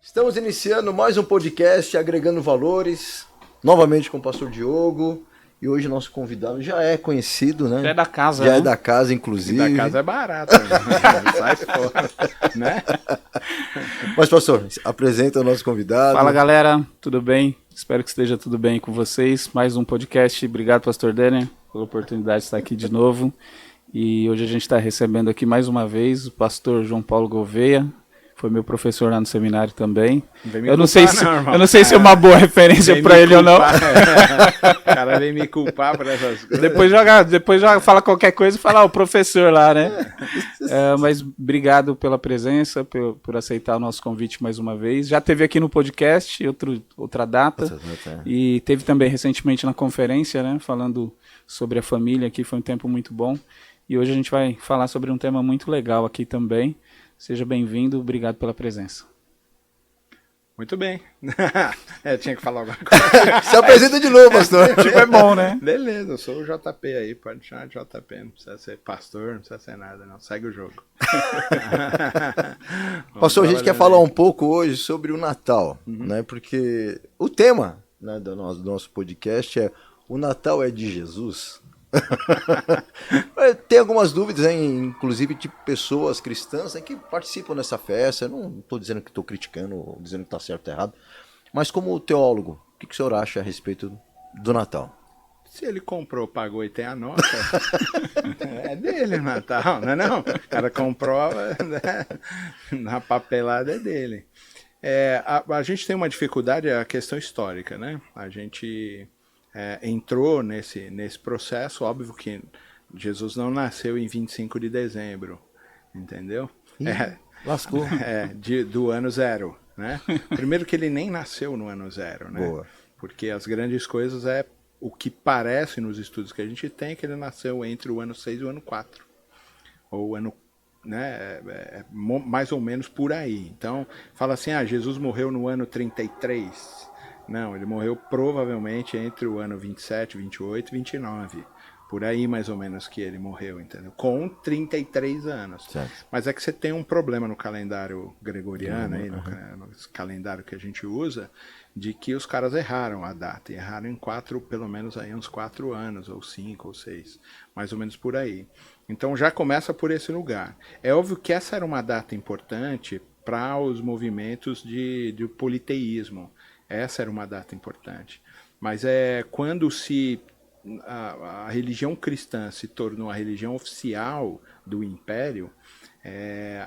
Estamos iniciando mais um podcast Agregando Valores, novamente com o pastor Diogo, e hoje nosso convidado já é conhecido, né? Já é da casa, Já né? é da casa, inclusive. E da casa é barato, né? Sai fora, né? Mas, pastor, apresenta o nosso convidado. Fala, galera, tudo bem? Espero que esteja tudo bem com vocês. Mais um podcast. Obrigado, pastor Daniel, pela oportunidade de estar aqui de novo. E hoje a gente está recebendo aqui mais uma vez o pastor João Paulo Gouveia. Foi meu professor lá no seminário também. Eu não sei se é uma boa referência para ele ou não. O cara vem me culpar por essas coisas. Depois joga, fala qualquer coisa e fala o professor lá, né? Mas obrigado pela presença, por aceitar o nosso convite mais uma vez. Já teve aqui no podcast, outra data. E teve também recentemente na conferência, né? Falando sobre a família aqui, foi um tempo muito bom. E hoje a gente vai falar sobre um tema muito legal aqui também. Seja bem-vindo, obrigado pela presença. Muito bem. Tinha que falar alguma coisa. Se apresenta de novo, pastor. Tipo, é bom, né? Beleza, eu sou o JP aí, pode chamar de JP, não precisa ser pastor, não precisa ser nada, não. Segue o jogo. Pastor, a gente quer falar um pouco hoje sobre o Natal, né? Porque o tema, né, do nosso podcast é o Natal é de Jesus? Tem algumas dúvidas, hein? Inclusive de pessoas cristãs, né, que participam dessa festa. Eu não estou dizendo que estou criticando ou dizendo que está certo ou errado, mas como teólogo, o que o senhor acha a respeito do Natal? Se ele comprou, pagou e tem a nota, é dele o Natal, não é não? O cara comprova, né? Na papelada é dele. A gente tem uma dificuldade, é a questão histórica, né? A gente entrou nesse processo, óbvio que Jesus não nasceu em 25 de dezembro, entendeu? Lascou. Do ano zero, né? Primeiro que ele nem nasceu no ano zero, né? Boa. Porque as grandes coisas o que parece nos estudos que a gente tem, que ele nasceu entre o ano 6 e o ano 4. Ou o ano, né? Mais ou menos por aí. Então, fala assim, Jesus morreu no ano 33. Não, ele morreu provavelmente entre o ano 27, 28 e 29. Por aí, mais ou menos, que ele morreu, entendeu? Com 33 anos. Certo. Mas é que você tem um problema no calendário gregoriano, aí, no calendário que a gente usa, de que os caras erraram a data. E erraram em pelo menos aí uns 4 anos, ou 5, ou 6. Mais ou menos por aí. Então já começa por esse lugar. É óbvio que essa era uma data importante para os movimentos de politeísmo. Essa era uma data importante. Mas quando a religião cristã se tornou a religião oficial do Império,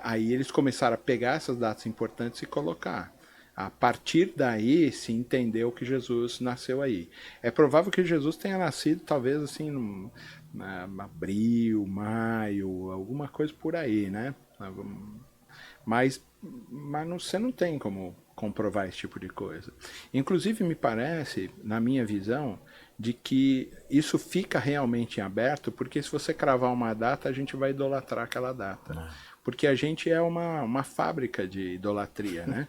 aí eles começaram a pegar essas datas importantes e colocar. A partir daí se entendeu que Jesus nasceu aí. É provável que Jesus tenha nascido talvez assim em abril, maio, alguma coisa por aí, né? Mas você não tem como comprovar esse tipo de coisa. Inclusive, me parece, na minha visão, de que isso fica realmente em aberto, porque se você cravar uma data, a gente vai idolatrar aquela data. Porque a gente é uma fábrica de idolatria, né?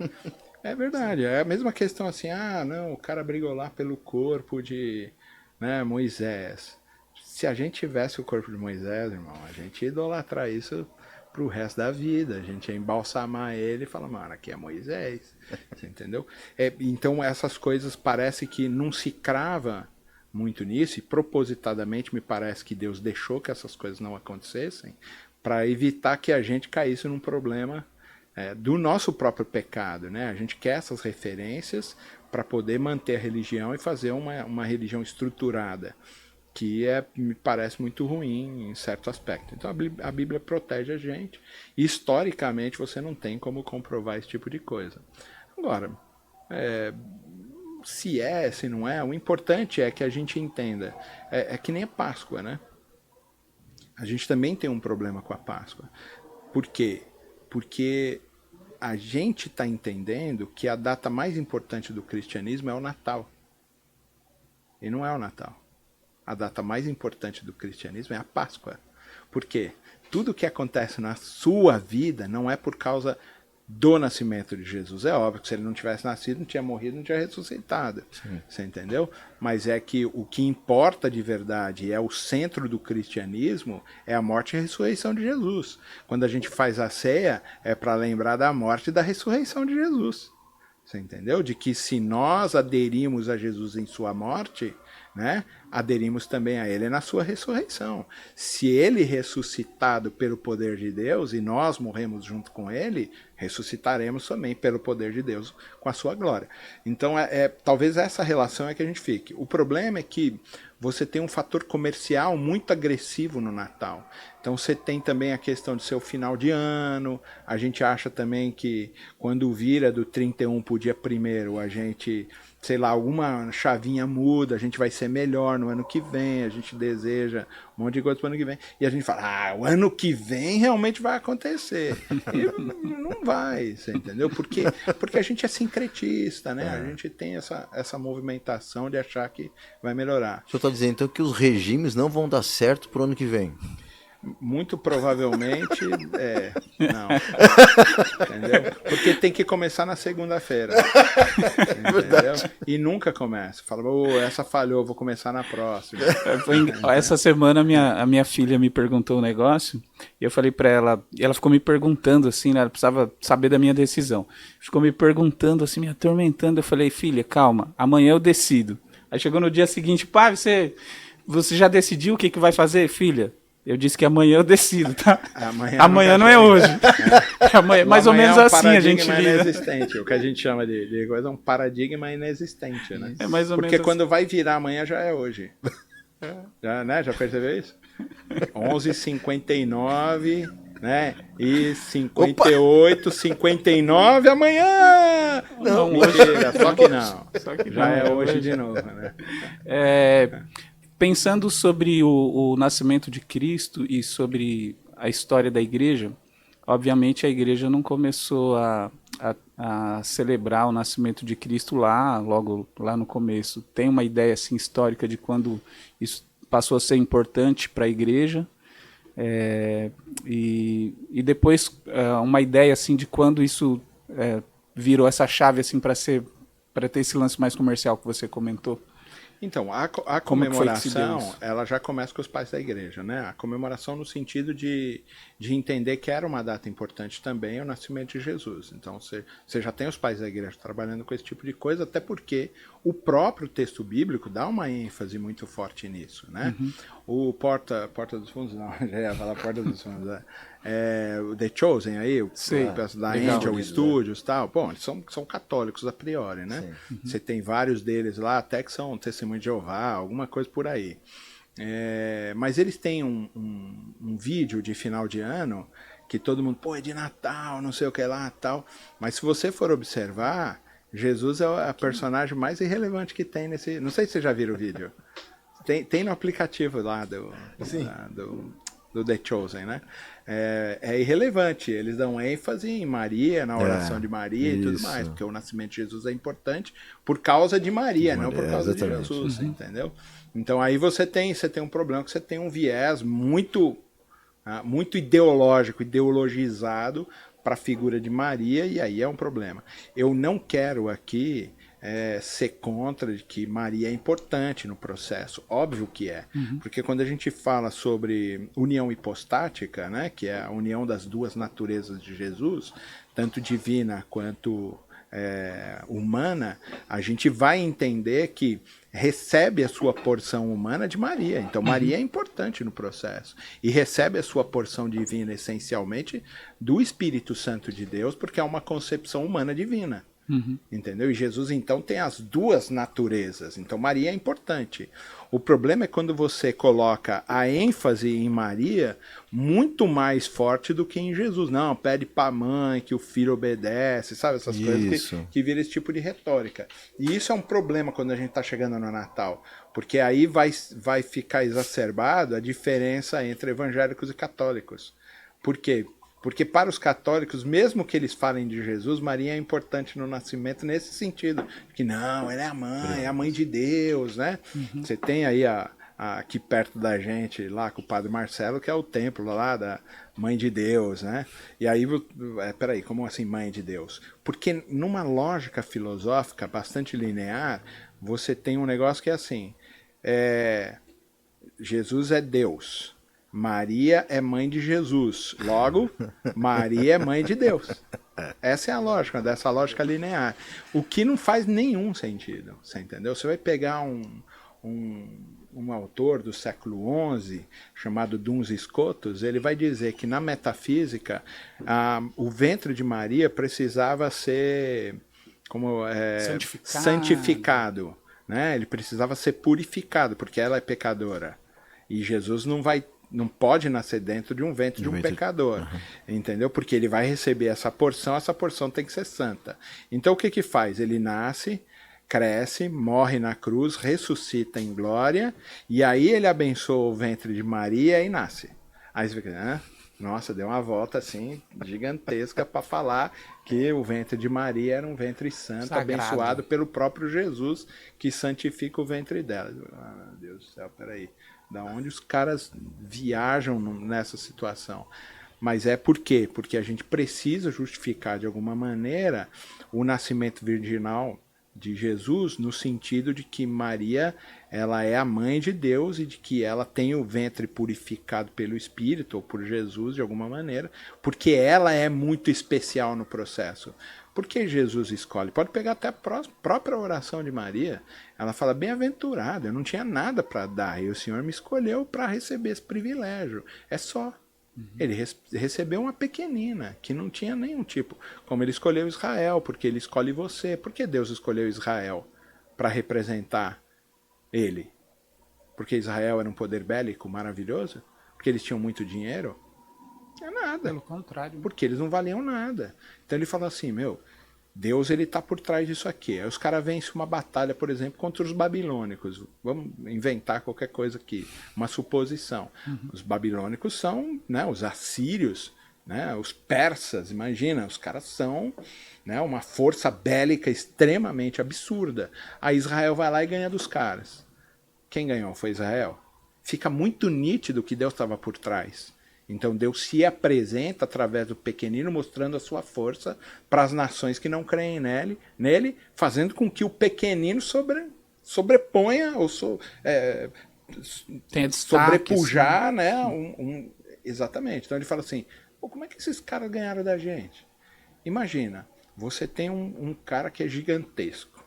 É verdade, é a mesma questão assim, não, o cara brigou lá pelo corpo de, né, Moisés. Se a gente tivesse o corpo de Moisés, irmão, a gente ia idolatrar isso pro resto da vida, a gente ia embalsamar ele e falar, mano, aqui é Moisés, você entendeu? Então essas coisas parece que não se crava muito nisso, e propositadamente me parece que Deus deixou que essas coisas não acontecessem, para evitar que a gente caísse num problema do nosso próprio pecado, né? A gente quer essas referências para poder manter a religião e fazer uma religião estruturada, que me parece muito ruim em certo aspecto. Então a Bíblia protege a gente, e historicamente você não tem como comprovar esse tipo de coisa. Agora, se não é, o importante é que a gente entenda. É que nem a Páscoa, né? A gente também tem um problema com a Páscoa. Por quê? Porque a gente está entendendo que a data mais importante do cristianismo é o Natal. E não é o Natal. A data mais importante do cristianismo é a Páscoa. Por quê? Tudo que acontece na sua vida não é por causa do nascimento de Jesus. É óbvio que se ele não tivesse nascido, não tinha morrido, não tinha ressuscitado. Sim. Você entendeu? Mas é que o que importa de verdade, é o centro do cristianismo, é a morte e a ressurreição de Jesus. Quando a gente faz a ceia, é para lembrar da morte e da ressurreição de Jesus. Você entendeu? De que se nós aderimos a Jesus em sua morte, né, aderimos também a ele na sua ressurreição. Se ele ressuscitado pelo poder de Deus e nós morremos junto com ele, ressuscitaremos também pelo poder de Deus com a sua glória. Então, talvez essa relação é que a gente fique. O problema é que você tem um fator comercial muito agressivo no Natal. Então você tem também a questão de ser o final de ano, a gente acha também que quando vira do 31 para o dia 1º, a gente, sei lá, alguma chavinha muda, a gente vai ser melhor no ano que vem, a gente deseja um monte de coisa para o ano que vem, e a gente fala, o ano que vem realmente vai acontecer. E não vai, você entendeu? Porque a gente é sincretista, né? A gente tem essa movimentação de achar que vai melhorar. O senhor está dizendo então que os regimes não vão dar certo pro ano que vem? Muito provavelmente, não. Entendeu? Porque tem que começar na segunda-feira. Entendeu? E nunca começa. Fala, essa falhou, vou começar na próxima. Essa semana a minha filha me perguntou um negócio e eu falei pra ela, e ela ficou me perguntando assim, né, ela precisava saber da minha decisão. Ficou me perguntando assim, me atormentando. Eu falei, filha, calma, amanhã eu decido. Aí chegou no dia seguinte, pai, você já decidiu o que vai fazer, filha? Eu disse que amanhã eu decido, tá? Amanhã não é hoje. Amanhã, mais ou menos assim a gente lida. Inexistente. O que a gente chama de coisa é um paradigma inexistente, né? É mais ou Porque menos quando assim. vai virar amanhã já é hoje. Já, né? Já percebeu isso? 11h59, né? E 58, 59 amanhã! Não, mentira, só que não. Só que Já não, é hoje de novo, né? Pensando sobre o nascimento de Cristo e sobre a história da igreja, obviamente a igreja não começou a celebrar o nascimento de Cristo logo lá no começo. Tem uma ideia assim, histórica de quando isso passou a ser importante para a igreja, e depois uma ideia assim, de quando isso virou essa chave assim, para ter esse lance mais comercial que você comentou. Então, a Como que foi que se deu comemoração, isso? ela já começa com os pais da igreja, né? A comemoração no sentido de entender que era uma data importante também o nascimento de Jesus. Então, você já tem os pais da igreja trabalhando com esse tipo de coisa, até porque o próprio texto bíblico dá uma ênfase muito forte nisso, né? O Porta dos Fundos, não, já ia falar Porta dos Fundos, o The Chosen aí, o peço da legal. Angel Studios e tal, bom, eles são católicos a priori, né? Você tem vários deles lá, até que são Testemunho de Jeová, alguma coisa por aí. Mas eles têm um vídeo de final de ano que todo mundo, é de Natal, não sei o que lá, tal. Mas se você for observar, Jesus é a personagem mais irrelevante que tem nesse... Não sei se vocês já viram o vídeo. Tem no aplicativo lá do The Chosen, né? É irrelevante. Eles dão ênfase em Maria, na oração de Maria e tudo mais, porque o nascimento de Jesus é importante por causa de Maria, não por causa de Jesus, entendeu? Então aí você tem um problema, que você tem um viés muito ideológico, ideologizado para a figura de Maria, e aí é um problema. Eu não quero aqui ser contra de que Maria é importante no processo, óbvio que é, porque quando a gente fala sobre união hipostática, né, que é a união das duas naturezas de Jesus, tanto divina quanto humana, a gente vai entender que recebe a sua porção humana de Maria. Então Maria é importante no processo e recebe a sua porção divina essencialmente do Espírito Santo de Deus, porque é uma concepção humana divina. Entendeu? E Jesus então tem as duas naturezas. Então Maria é importante. O problema é quando você coloca a ênfase em Maria muito mais forte do que em Jesus. Não, pede para a mãe que o filho obedece, sabe? Essas coisas que vira esse tipo de retórica. E isso é um problema quando a gente está chegando no Natal, porque aí vai ficar exacerbado a diferença entre evangélicos e católicos. Por quê? Porque para os católicos, mesmo que eles falem de Jesus, Maria é importante no nascimento nesse sentido. Que não, ela é a mãe de Deus, né? Você tem aí aqui perto da gente, lá com o Padre Marcelo, que é o templo lá da Mãe de Deus, né? E aí, peraí, como assim Mãe de Deus? Porque numa lógica filosófica bastante linear, você tem um negócio que é assim, Jesus é Deus. Maria é mãe de Jesus. Logo, Maria é mãe de Deus. Essa é a lógica, dessa lógica linear. O que não faz nenhum sentido, você entendeu? Você vai pegar um autor do século XI, chamado Duns Scotus, ele vai dizer que na metafísica, o ventre de Maria precisava ser santificado, né? Ele precisava ser purificado, porque ela é pecadora. E Jesus não pode nascer dentro de um ventre de um pecador, entendeu? Porque ele vai receber essa porção tem que ser santa. Então o que que faz? Ele nasce, cresce, morre na cruz, ressuscita em glória, e aí ele abençoa o ventre de Maria e nasce. Aí você fica, nossa, deu uma volta assim gigantesca para falar que o ventre de Maria era um ventre santo, Sagrado, abençoado pelo próprio Jesus, que santifica o ventre dela. Ah, meu Deus do céu, peraí. Da onde os caras viajam nessa situação? Mas é por quê? Porque a gente precisa justificar de alguma maneira o nascimento virginal de Jesus, no sentido de que Maria, ela é a mãe de Deus e de que ela tem o ventre purificado pelo Espírito ou por Jesus de alguma maneira, porque ela é muito especial no processo. Por que Jesus escolhe? Pode pegar até a própria oração de Maria. Ela fala, bem-aventurada, eu não tinha nada para dar e o Senhor me escolheu para receber esse privilégio. É só. Ele recebeu uma pequenina, que não tinha nenhum tipo. Como ele escolheu Israel, porque ele escolhe você. Por que Deus escolheu Israel para representar ele? Porque Israel era um poder bélico maravilhoso? Porque eles tinham muito dinheiro? É nada. Pelo contrário. Porque eles não valiam nada. Então ele fala assim, Deus ele tá por trás disso aqui. Aí os caras vencem uma batalha, por exemplo, contra os babilônicos. Vamos inventar qualquer coisa aqui, uma suposição. Os babilônicos são, né, os assírios, né, os persas, imagina, os caras são, né, uma força bélica extremamente absurda. Aí Israel vai lá e ganha dos caras. Quem ganhou? Foi Israel. Fica muito nítido que Deus estava por trás. Então Deus se apresenta através do pequenino, mostrando a sua força para as nações que não creem nele, fazendo com que o pequenino sobreponha ou Tem destaque, sobrepujar, assim. né? Exatamente. Então ele fala assim, como é que esses caras ganharam da gente? Imagina, você tem um cara que é gigantesco,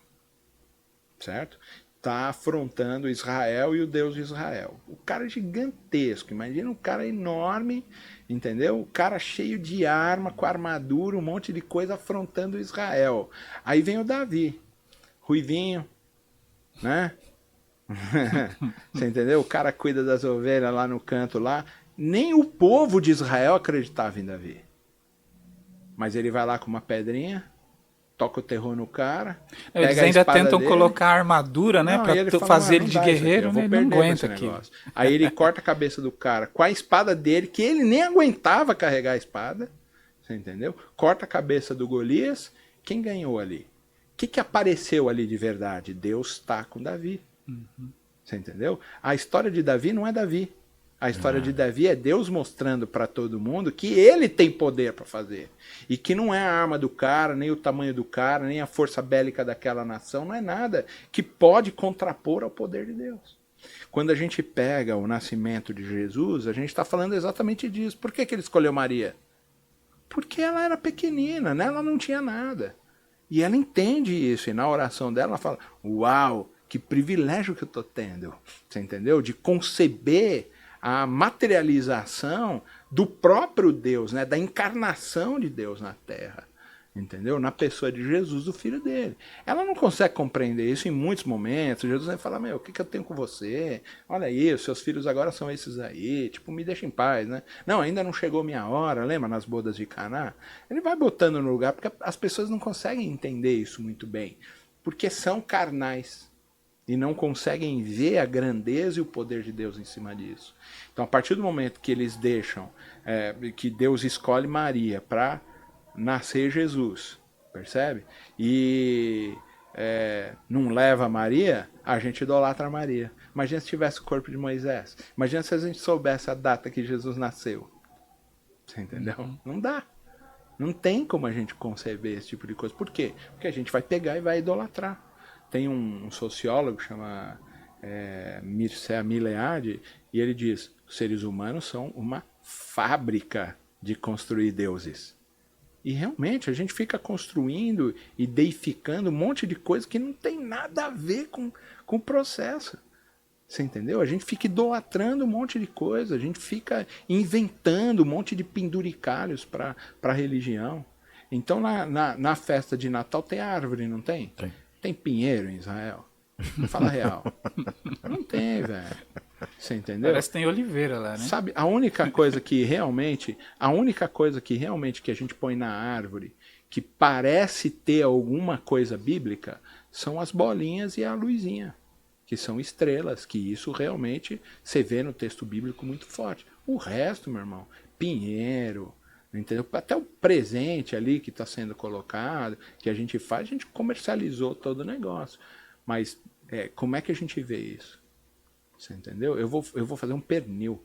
certo? Está afrontando Israel e o Deus de Israel. O cara é gigantesco, imagina um cara enorme, entendeu? O cara cheio de arma, com armadura, um monte de coisa afrontando Israel. Aí vem o Davi, ruivinho, né? Você entendeu? O cara cuida das ovelhas lá no canto lá. Nem o povo de Israel acreditava em Davi. Mas ele vai lá com uma pedrinha, toca o terror no cara. Eles ainda tentam colocar armadura, né? Pra fazer ele de guerreiro, né? Ele não aguenta aquilo. Aí ele corta a cabeça do cara com a espada dele, que ele nem aguentava carregar a espada. Você entendeu? Corta a cabeça do Golias. Quem ganhou ali? O que apareceu ali de verdade? Deus está com Davi. Você entendeu? A história de Davi não é Davi. A história de Davi é Deus mostrando para todo mundo que ele tem poder para fazer. E que não é a arma do cara, nem o tamanho do cara, nem a força bélica daquela nação, não é nada que pode contrapor ao poder de Deus. Quando a gente pega o nascimento de Jesus, a gente está falando exatamente disso. Por que ele escolheu Maria? Porque ela era pequenina, né? Ela não tinha nada. E ela entende isso, e na oração dela ela fala, uau, que privilégio que eu estou tendo. Você entendeu? De conceber a materialização do próprio Deus, né? Da encarnação de Deus na Terra, entendeu? Na pessoa de Jesus, o Filho dele. Ela não consegue compreender isso em muitos momentos. Jesus vai falar, o que eu tenho com você? Olha aí, os seus filhos agora são esses aí, tipo, me deixa em paz, né? Não, ainda não chegou minha hora, lembra nas bodas de Caná? Ele vai botando no lugar, porque as pessoas não conseguem entender isso muito bem, porque são carnais. E não conseguem ver a grandeza e o poder de Deus em cima disso. Então, a partir do momento que eles deixam, que Deus escolhe Maria para nascer Jesus, percebe? E não leva Maria, a gente idolatra Maria. Imagina se tivesse o corpo de Moisés. Imagina se a gente soubesse a data que Jesus nasceu. Você entendeu? Não dá. Não tem como a gente conceber esse tipo de coisa. Por quê? Porque a gente vai pegar e vai idolatrar. Tem um sociólogo que chama Mircea Eliade, e ele diz, os seres humanos são uma fábrica de construir deuses. E realmente a gente fica construindo e deificando um monte de coisa que não tem nada a ver com o processo. Você entendeu? A gente fica idolatrando um monte de coisa, a gente fica inventando um monte de penduricalhos para a religião. Então na festa de Natal tem árvore, não tem? Tem. Tem pinheiro em Israel? Fala real. Não tem, velho. Você entendeu? Parece que tem oliveira lá, né? Sabe, a única coisa que realmente que a gente põe na árvore, que parece ter alguma coisa bíblica, são as bolinhas e a luzinha, que são estrelas, que isso realmente você vê no texto bíblico muito forte. O resto, meu irmão, pinheiro, entendeu? Até o presente ali que está sendo colocado, que a gente faz, a gente comercializou todo o negócio. Mas como é que a gente vê isso? Você entendeu? Eu vou fazer um pernil.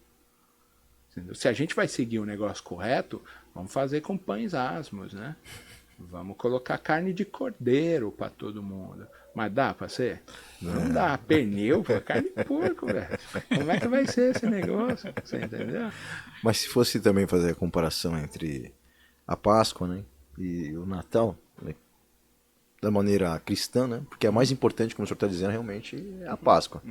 Entendeu? Se a gente vai seguir o negócio correto, vamos fazer com pães asmos, né? Vamos colocar carne de cordeiro para todo mundo. Mas dá para ser? Não dá. Pernil, pô, carne de porco, velho. Como é que vai ser esse negócio? Você entendeu? Mas se fosse também fazer a comparação entre a Páscoa, né, e o Natal, né, da maneira cristã, né, porque a mais importante, como o senhor está dizendo, realmente é a Páscoa.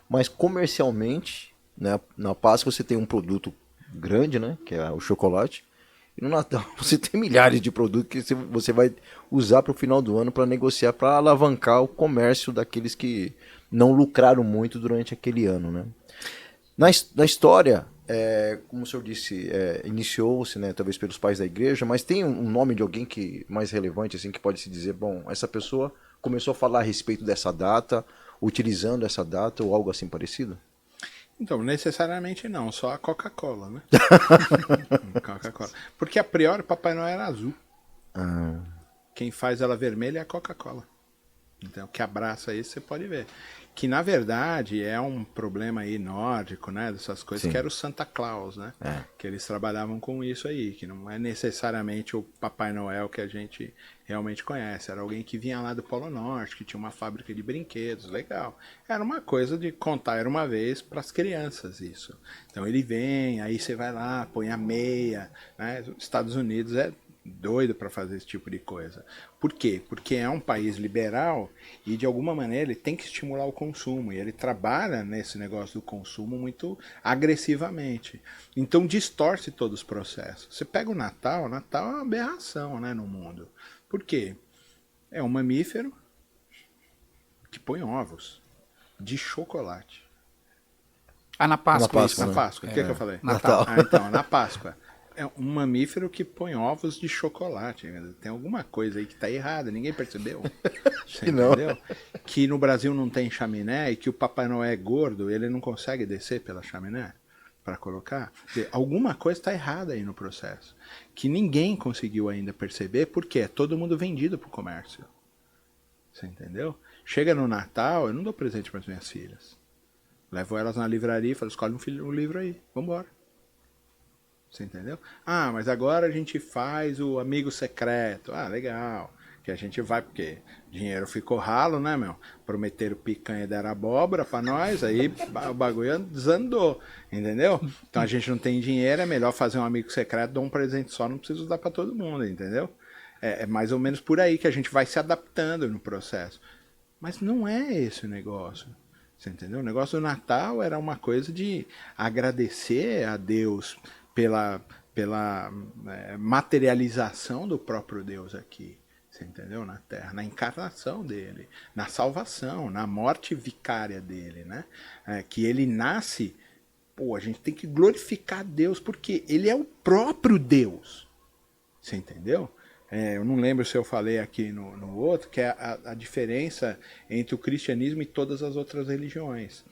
Mas comercialmente, né, na Páscoa você tem um produto grande, né, que é o chocolate, e no Natal você tem milhares de produtos que você vai usar para o final do ano para negociar, para alavancar o comércio daqueles que não lucraram muito durante aquele ano, né. Na história, como o senhor disse, iniciou-se, né, talvez pelos pais da igreja, mas tem um nome de alguém que mais relevante, assim, que pode se dizer, bom, essa pessoa começou a falar a respeito dessa data, utilizando essa data ou algo assim parecido? Então, necessariamente não, só a Coca-Cola, né? Coca-Cola. Porque a priori Papai Noel era azul. Ah, Quem faz ela vermelha é a Coca-Cola. Então, que abraça isso, você pode ver. Que, na verdade, é um problema aí nórdico, né? Dessas coisas, sim. que era o Santa Claus, né? É. Que eles trabalhavam com isso aí, que não é necessariamente o Papai Noel que a gente realmente conhece. Era alguém que vinha lá do Polo Norte, que tinha uma fábrica de brinquedos, legal. Era uma coisa de contar, era uma vez para as crianças isso. Então ele vem, aí você vai lá, põe a meia, né? Os Estados Unidos é doido para fazer esse tipo de coisa. Por quê? Porque é um país liberal e de alguma maneira ele tem que estimular o consumo e ele trabalha nesse negócio do consumo muito agressivamente. Então distorce todos os processos. Você pega o Natal é uma aberração, né, no mundo. Por quê? É um mamífero que põe ovos de chocolate. Ah, na Páscoa. Na Páscoa, isso. Na Páscoa, o que eu falei? Natal. Então, na Páscoa. É um mamífero que põe ovos de chocolate. Tem alguma coisa aí que está errada, ninguém percebeu. Você Que não. entendeu? Que no Brasil não tem chaminé e que o Papai Noel é gordo, ele não consegue descer pela chaminé para colocar. Alguma coisa está errada aí no processo. Que ninguém conseguiu ainda perceber, porque é todo mundo vendido para o comércio. Você entendeu? Chega no Natal, eu não dou presente para as minhas filhas. Levo elas na livraria e falo, escolhe um livro aí, vambora. Você entendeu? Ah, mas agora a gente faz o amigo secreto. Ah, legal. Que a gente vai, porque dinheiro ficou ralo, né, meu? Prometeram picanha e deram abóbora pra nós, aí o bagulho desandou, entendeu? Então a gente não tem dinheiro, é melhor fazer um amigo secreto, dar um presente só, não precisa dar pra todo mundo, entendeu? É mais ou menos por aí que a gente vai se adaptando no processo. Mas não é esse o negócio. Você entendeu? O negócio do Natal era uma coisa de agradecer a Deus pela materialização do próprio Deus aqui, você entendeu? Na Terra, na encarnação dele, na salvação, na morte vicária dele, né? Que ele nasce, pô, a gente tem que glorificar Deus porque ele é o próprio Deus, você entendeu? Eu não lembro se eu falei aqui no outro, que é a diferença entre o cristianismo e todas as outras religiões.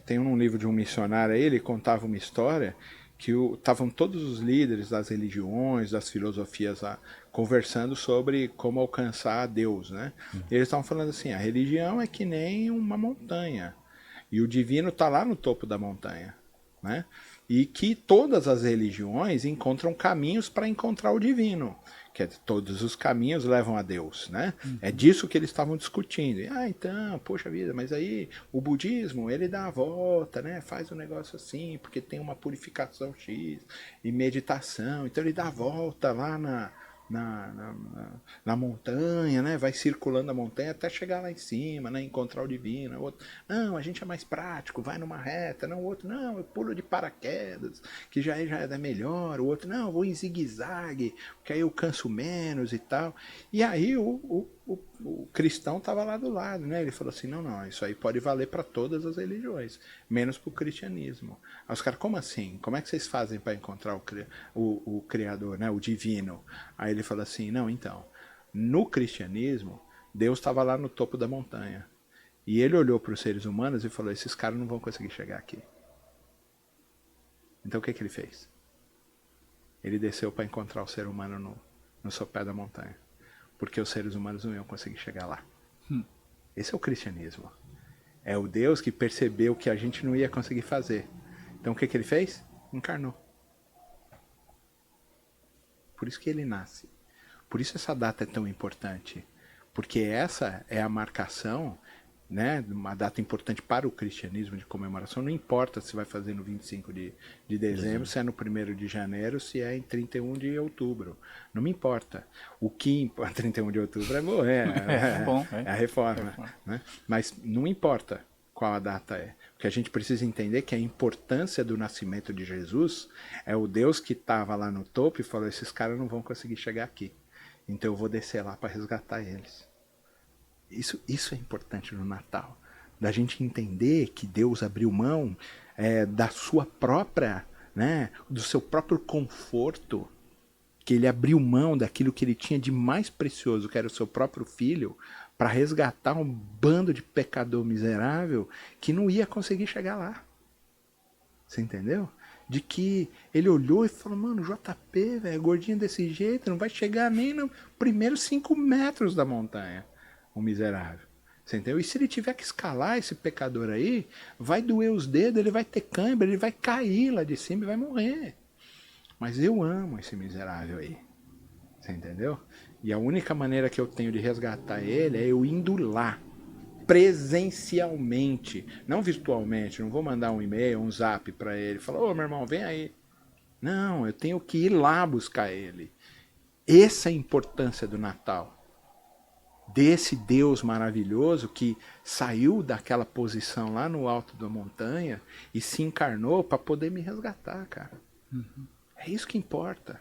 Tem um livro de um missionário aí, ele contava uma história que estavam todos os líderes das religiões, das filosofias lá, conversando sobre como alcançar a Deus, né? E eles estavam falando assim, a religião é que nem uma montanha, e o divino está lá no topo da montanha, né? E que todas as religiões encontram caminhos para encontrar o divino, que todos os caminhos levam a Deus, né? É disso que eles estavam discutindo. E, então, poxa vida, mas aí o budismo, ele dá a volta, né? Faz um negócio assim, porque tem uma purificação X e meditação. Então ele dá a volta lá na montanha, né? Vai circulando a montanha até chegar lá em cima, né? Encontrar o divino. O outro, não, a gente é mais prático, vai numa reta. Não, o outro, não, eu pulo de paraquedas, que já é melhor. O outro, não, eu vou em zigue-zague, porque aí eu canso menos e tal. E aí o cristão estava lá do lado, né? Ele falou assim, não, isso aí pode valer para todas as religiões, menos para o cristianismo. Aí os caras, como assim? Como é que vocês fazem para encontrar o Criador, né? O divino? Aí ele falou assim, não, então, no cristianismo, Deus estava lá no topo da montanha. E ele olhou para os seres humanos e falou, esses caras não vão conseguir chegar aqui. Então o que ele fez? Ele desceu para encontrar o ser humano no sopé da montanha. Porque os seres humanos não iam conseguir chegar lá. Esse é o cristianismo. É o Deus que percebeu que a gente não ia conseguir fazer. Então o que ele fez? Encarnou. Por isso que ele nasce. Por isso essa data é tão importante. Porque essa é a marcação, né, uma data importante para o cristianismo de comemoração. Não importa se vai fazer no 25 de dezembro, se é no 1º de janeiro, se é em 31 de outubro. Não me importa. O que importa, 31 de outubro é bom, é a reforma. Né? Mas não importa qual a data é. O que a gente precisa entender é que a importância do nascimento de Jesus é o Deus que estava lá no topo e falou, esses caras não vão conseguir chegar aqui. Então eu vou descer lá para resgatar eles. Isso é importante no Natal. Da gente entender que Deus abriu mão da sua própria, né, do seu próprio conforto, que ele abriu mão daquilo que ele tinha de mais precioso, que era o seu próprio filho, para resgatar um bando de pecador miserável que não ia conseguir chegar lá. Você entendeu? De que ele olhou e falou, mano, JP, velho, gordinho desse jeito, não vai chegar nem nos primeiros 5 metros da montanha, o miserável. Você entendeu? E se ele tiver que escalar esse pecador aí, vai doer os dedos, ele vai ter cãibra, ele vai cair lá de cima e vai morrer. Mas eu amo esse miserável aí. Você entendeu? E a única maneira que eu tenho de resgatar ele é eu indo lá, presencialmente, não virtualmente. Não vou mandar um e-mail, um zap para ele, falar, ô meu irmão, vem aí. Não, eu tenho que ir lá buscar ele. Essa é a importância do Natal. Desse Deus maravilhoso que saiu daquela posição lá no alto da montanha e se encarnou para poder me resgatar, cara. É isso que importa.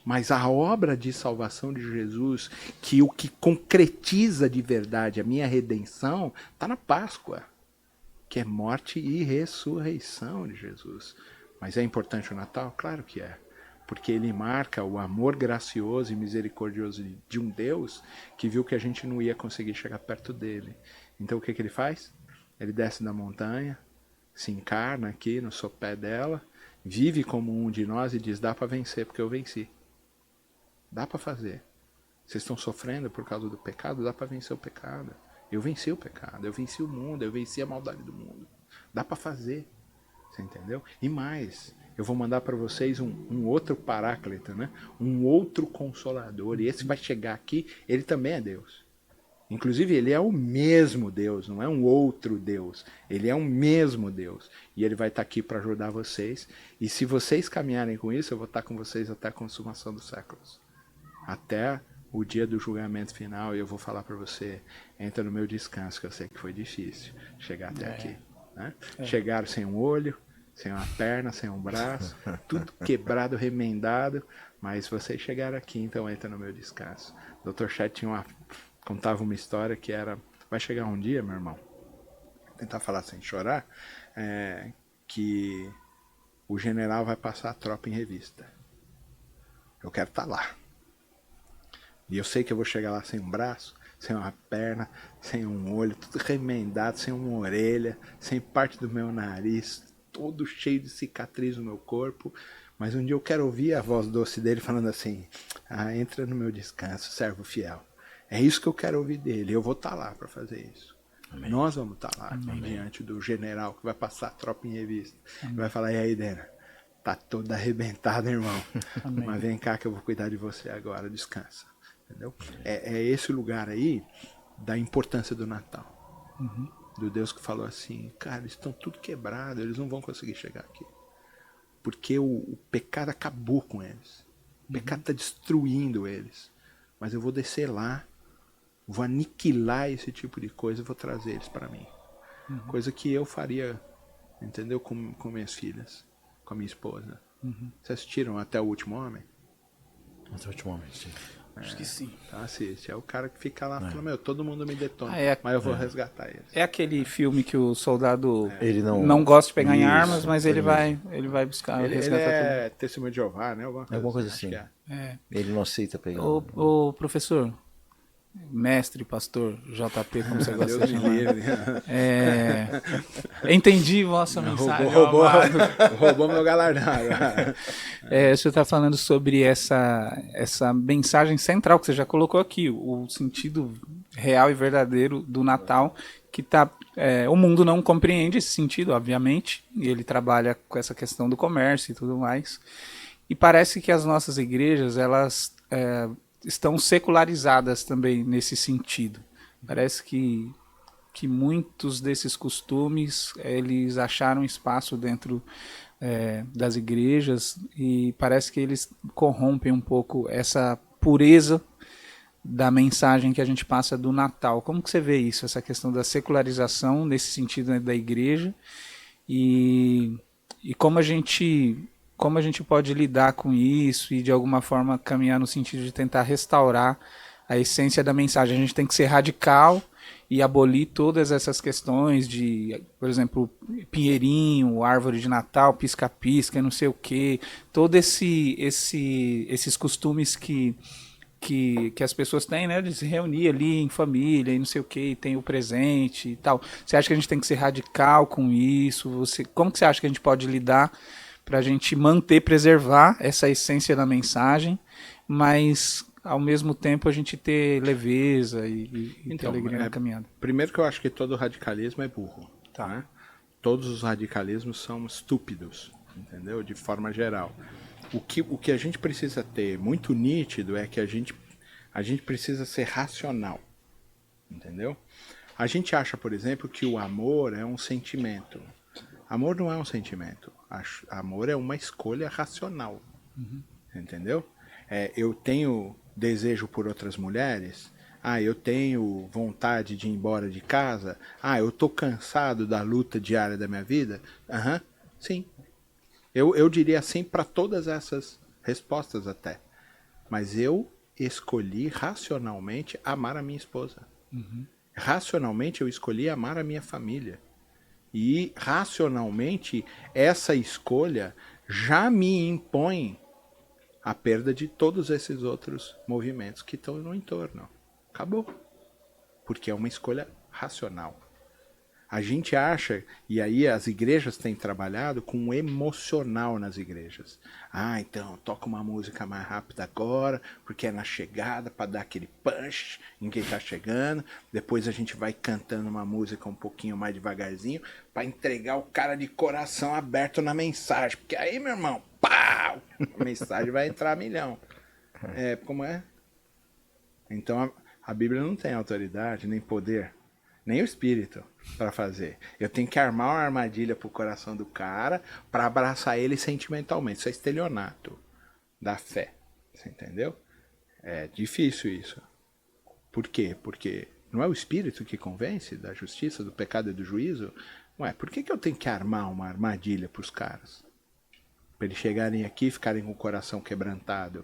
Mas a obra de salvação de Jesus, que o que concretiza de verdade a minha redenção, está na Páscoa, que é morte e ressurreição de Jesus. Mas é importante o Natal? Claro que é. Porque ele marca o amor gracioso e misericordioso de um Deus que viu que a gente não ia conseguir chegar perto dele. Então o que ele faz? Ele desce da montanha, se encarna aqui no sopé dela, vive como um de nós e diz, dá para vencer porque eu venci. Dá para fazer. Vocês estão sofrendo por causa do pecado? Dá para vencer o pecado. Eu venci o pecado, eu venci o mundo, eu venci a maldade do mundo. Dá para fazer. Você entendeu? E mais, eu vou mandar para vocês um outro paráclito, né? Um outro consolador. E esse vai chegar aqui, ele também é Deus. Inclusive, ele é o mesmo Deus, não é um outro Deus. Ele é o mesmo Deus. E ele vai estar aqui para ajudar vocês. E se vocês caminharem com isso, eu vou estar com vocês até a consumação dos séculos. Até o dia do julgamento final, e eu vou falar para você, entra no meu descanso, que eu sei que foi difícil chegar até aqui. Né? Chegaram sem um olho, sem uma perna, sem um braço, tudo quebrado, remendado, mas vocês chegaram aqui, então entra no meu descanso. O Dr. Chet contava uma história que era, vai chegar um dia, meu irmão, vou tentar falar sem chorar, que o general vai passar a tropa em revista. Eu quero estar lá. E eu sei que eu vou chegar lá sem um braço, sem uma perna, sem um olho, tudo remendado, sem uma orelha, sem parte do meu nariz, todo cheio de cicatriz no meu corpo. Mas um dia eu quero ouvir a voz doce dele falando assim, entra no meu descanso, servo fiel. É isso que eu quero ouvir dele, eu vou estar lá para fazer isso. Amém. Nós vamos estar lá, diante do general que vai passar a tropa em revista. Vai falar, e aí, Dena? Tá todo arrebentado, irmão. Mas vem cá que eu vou cuidar de você agora, descansa. Entendeu? É esse lugar aí da importância do Natal. Do Deus que falou assim, cara, eles estão tudo quebrados, eles não vão conseguir chegar aqui. Porque o pecado acabou com eles. O pecado está destruindo eles. Mas eu vou descer lá, vou aniquilar esse tipo de coisa e vou trazer eles para mim. Coisa que eu faria, entendeu? Com minhas filhas, com a minha esposa. Vocês assistiram Até o Último Homem? Até o último momento, sim. Acho que sim. Então assiste. É o cara que fica lá falando, meu, todo mundo me detona, mas eu vou resgatar eles. É aquele filme que o soldado Ele não gosta de pegar em Isso, armas, mas ele isso. vai buscar Ele resgatar é testemunho de Jeová, né? Alguma coisa assim. Acho que é. Ele não aceita pegar. Ô, professor, mestre, pastor, JP, como você gosta Deus de me chamar. livre. Entendi vossa mensagem. Roubou meu galardão agora. O senhor está falando sobre essa mensagem central que você já colocou aqui, o sentido real e verdadeiro do Natal, que o mundo não compreende esse sentido, obviamente, e ele trabalha com essa questão do comércio e tudo mais. E parece que as nossas igrejas, elas estão secularizadas também nesse sentido. Parece que muitos desses costumes, eles acharam espaço dentro das igrejas e parece que eles corrompem um pouco essa pureza da mensagem que a gente passa do Natal. Como que você vê isso, essa questão da secularização nesse sentido da igreja e como a gente pode lidar com isso e de alguma forma caminhar no sentido de tentar restaurar a essência da mensagem? A gente tem que ser radical e abolir todas essas questões de, por exemplo, pinheirinho, árvore de Natal, pisca-pisca, não sei o quê, todos esses costumes que as pessoas têm, né, de se reunir ali em família e não sei o que, tem o presente e tal. Você acha que a gente tem que ser radical com isso? Como que você acha que a gente pode lidar para a gente preservar essa essência da mensagem, mas ao mesmo tempo a gente ter leveza e ter alegria na caminhada? Primeiro que eu acho que todo radicalismo é burro. Tá. Né? Todos os radicalismos são estúpidos, entendeu? De forma geral. O que a gente precisa ter muito nítido é que a gente precisa ser racional, entendeu? A gente acha, por exemplo, que o amor é um sentimento. Amor não é um sentimento. Amor é uma escolha racional, entendeu? Eu tenho desejo por outras mulheres. Eu tenho vontade de ir embora de casa. Eu tô cansado da luta diária da minha vida. Sim. Eu diria assim para todas essas respostas até. Mas eu escolhi racionalmente amar a minha esposa. Racionalmente eu escolhi amar a minha família. E racionalmente essa escolha já me impõe a perda de todos esses outros movimentos que estão no entorno. Acabou. Porque é uma escolha racional. A gente acha, e aí as igrejas têm trabalhado com o emocional nas igrejas. Então, toca uma música mais rápida agora, porque é na chegada, para dar aquele punch em quem está chegando. Depois a gente vai cantando uma música um pouquinho mais devagarzinho, para entregar o cara de coração aberto na mensagem. Porque aí, meu irmão, pau! A mensagem vai entrar a milhão. Como é? Então, a Bíblia não tem autoridade, nem poder, nem o espírito para fazer. Eu tenho que armar uma armadilha pro coração do cara para abraçar ele sentimentalmente. Isso é estelionato da fé. Você entendeu? É difícil isso. Por quê? Porque não é o espírito que convence da justiça, do pecado e do juízo? Por que eu tenho que armar uma armadilha pros caras? Para eles chegarem aqui e ficarem com o coração quebrantado.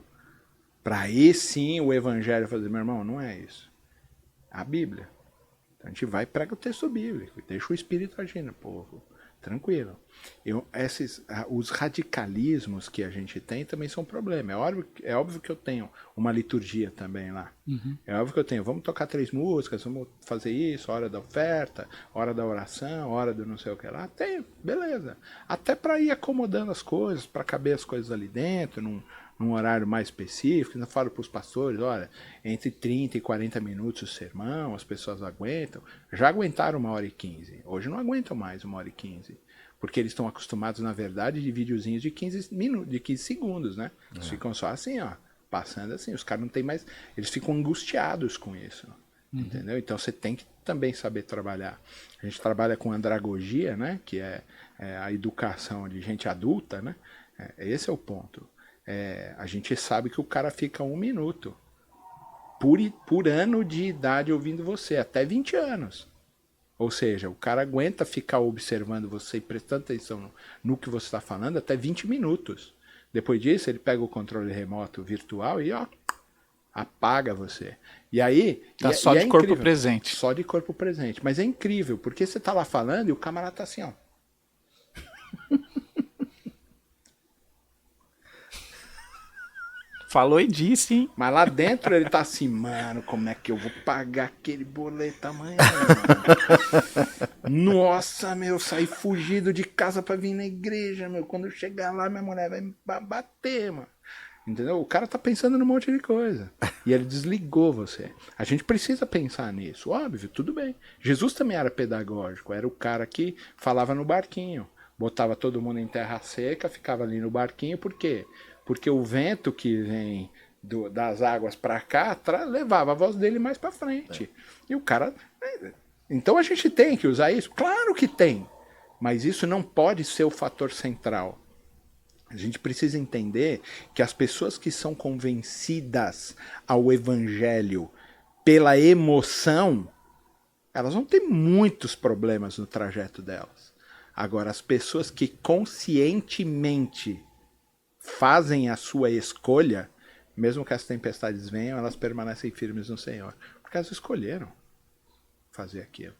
Para aí sim o evangelho fazer, meu irmão, não é isso. A Bíblia. Então a gente vai e prega o texto bíblico, deixa o Espírito agir no povo, tranquilo. Os radicalismos que a gente tem também são um problema. É óbvio que eu tenho uma liturgia também lá. É óbvio que eu tenho, vamos tocar 3 músicas, vamos fazer isso, hora da oferta, hora da oração, hora do não sei o que lá. Tem, beleza. Até para ir acomodando as coisas, para caber as coisas ali dentro, num horário mais específico. Eu falo para os pastores, olha, entre 30 e 40 minutos o sermão, as pessoas aguentam. Já aguentaram 1h15, hoje não aguentam mais 1h15, porque eles estão acostumados, na verdade, de videozinhos de 15 minutos, de 15 segundos, né? Eles ficam só assim, passando assim, os caras não tem mais, eles ficam angustiados com isso, entendeu? Então você tem que também saber trabalhar. A gente trabalha com andragogia, né? Que é a educação de gente adulta, né? Esse é o ponto. A gente sabe que o cara fica 1 minuto por ano de idade ouvindo você, até 20 anos. Ou seja, o cara aguenta ficar observando você e prestando atenção no que você está falando até 20 minutos. Depois disso, ele pega o controle remoto virtual e apaga você. E aí... Tá só de corpo incrível. presente. Só de corpo presente. Mas é incrível, porque você tá lá falando e o camarada tá assim, ó. Falou e disse, hein? Mas lá dentro ele tá assim, mano, como é que eu vou pagar aquele boleto amanhã, mano? Nossa, meu, saí fugido de casa pra vir na igreja, meu. Quando eu chegar lá, minha mulher vai me bater, mano. Entendeu? O cara tá pensando num monte de coisa. E ele desligou você. A gente precisa pensar nisso. Óbvio, tudo bem. Jesus também era pedagógico. Era o cara que falava no barquinho. Botava todo mundo em terra seca, ficava ali no barquinho. Por quê? Porque o vento que vem das águas para cá levava a voz dele mais para frente. E o cara... Então a gente tem que usar isso? Claro que tem. Mas isso não pode ser o fator central. A gente precisa entender que as pessoas que são convencidas ao evangelho pela emoção, elas vão ter muitos problemas no trajeto delas. Agora, as pessoas que conscientemente fazem a sua escolha, mesmo que as tempestades venham, elas permanecem firmes no Senhor. Porque elas escolheram fazer aquilo.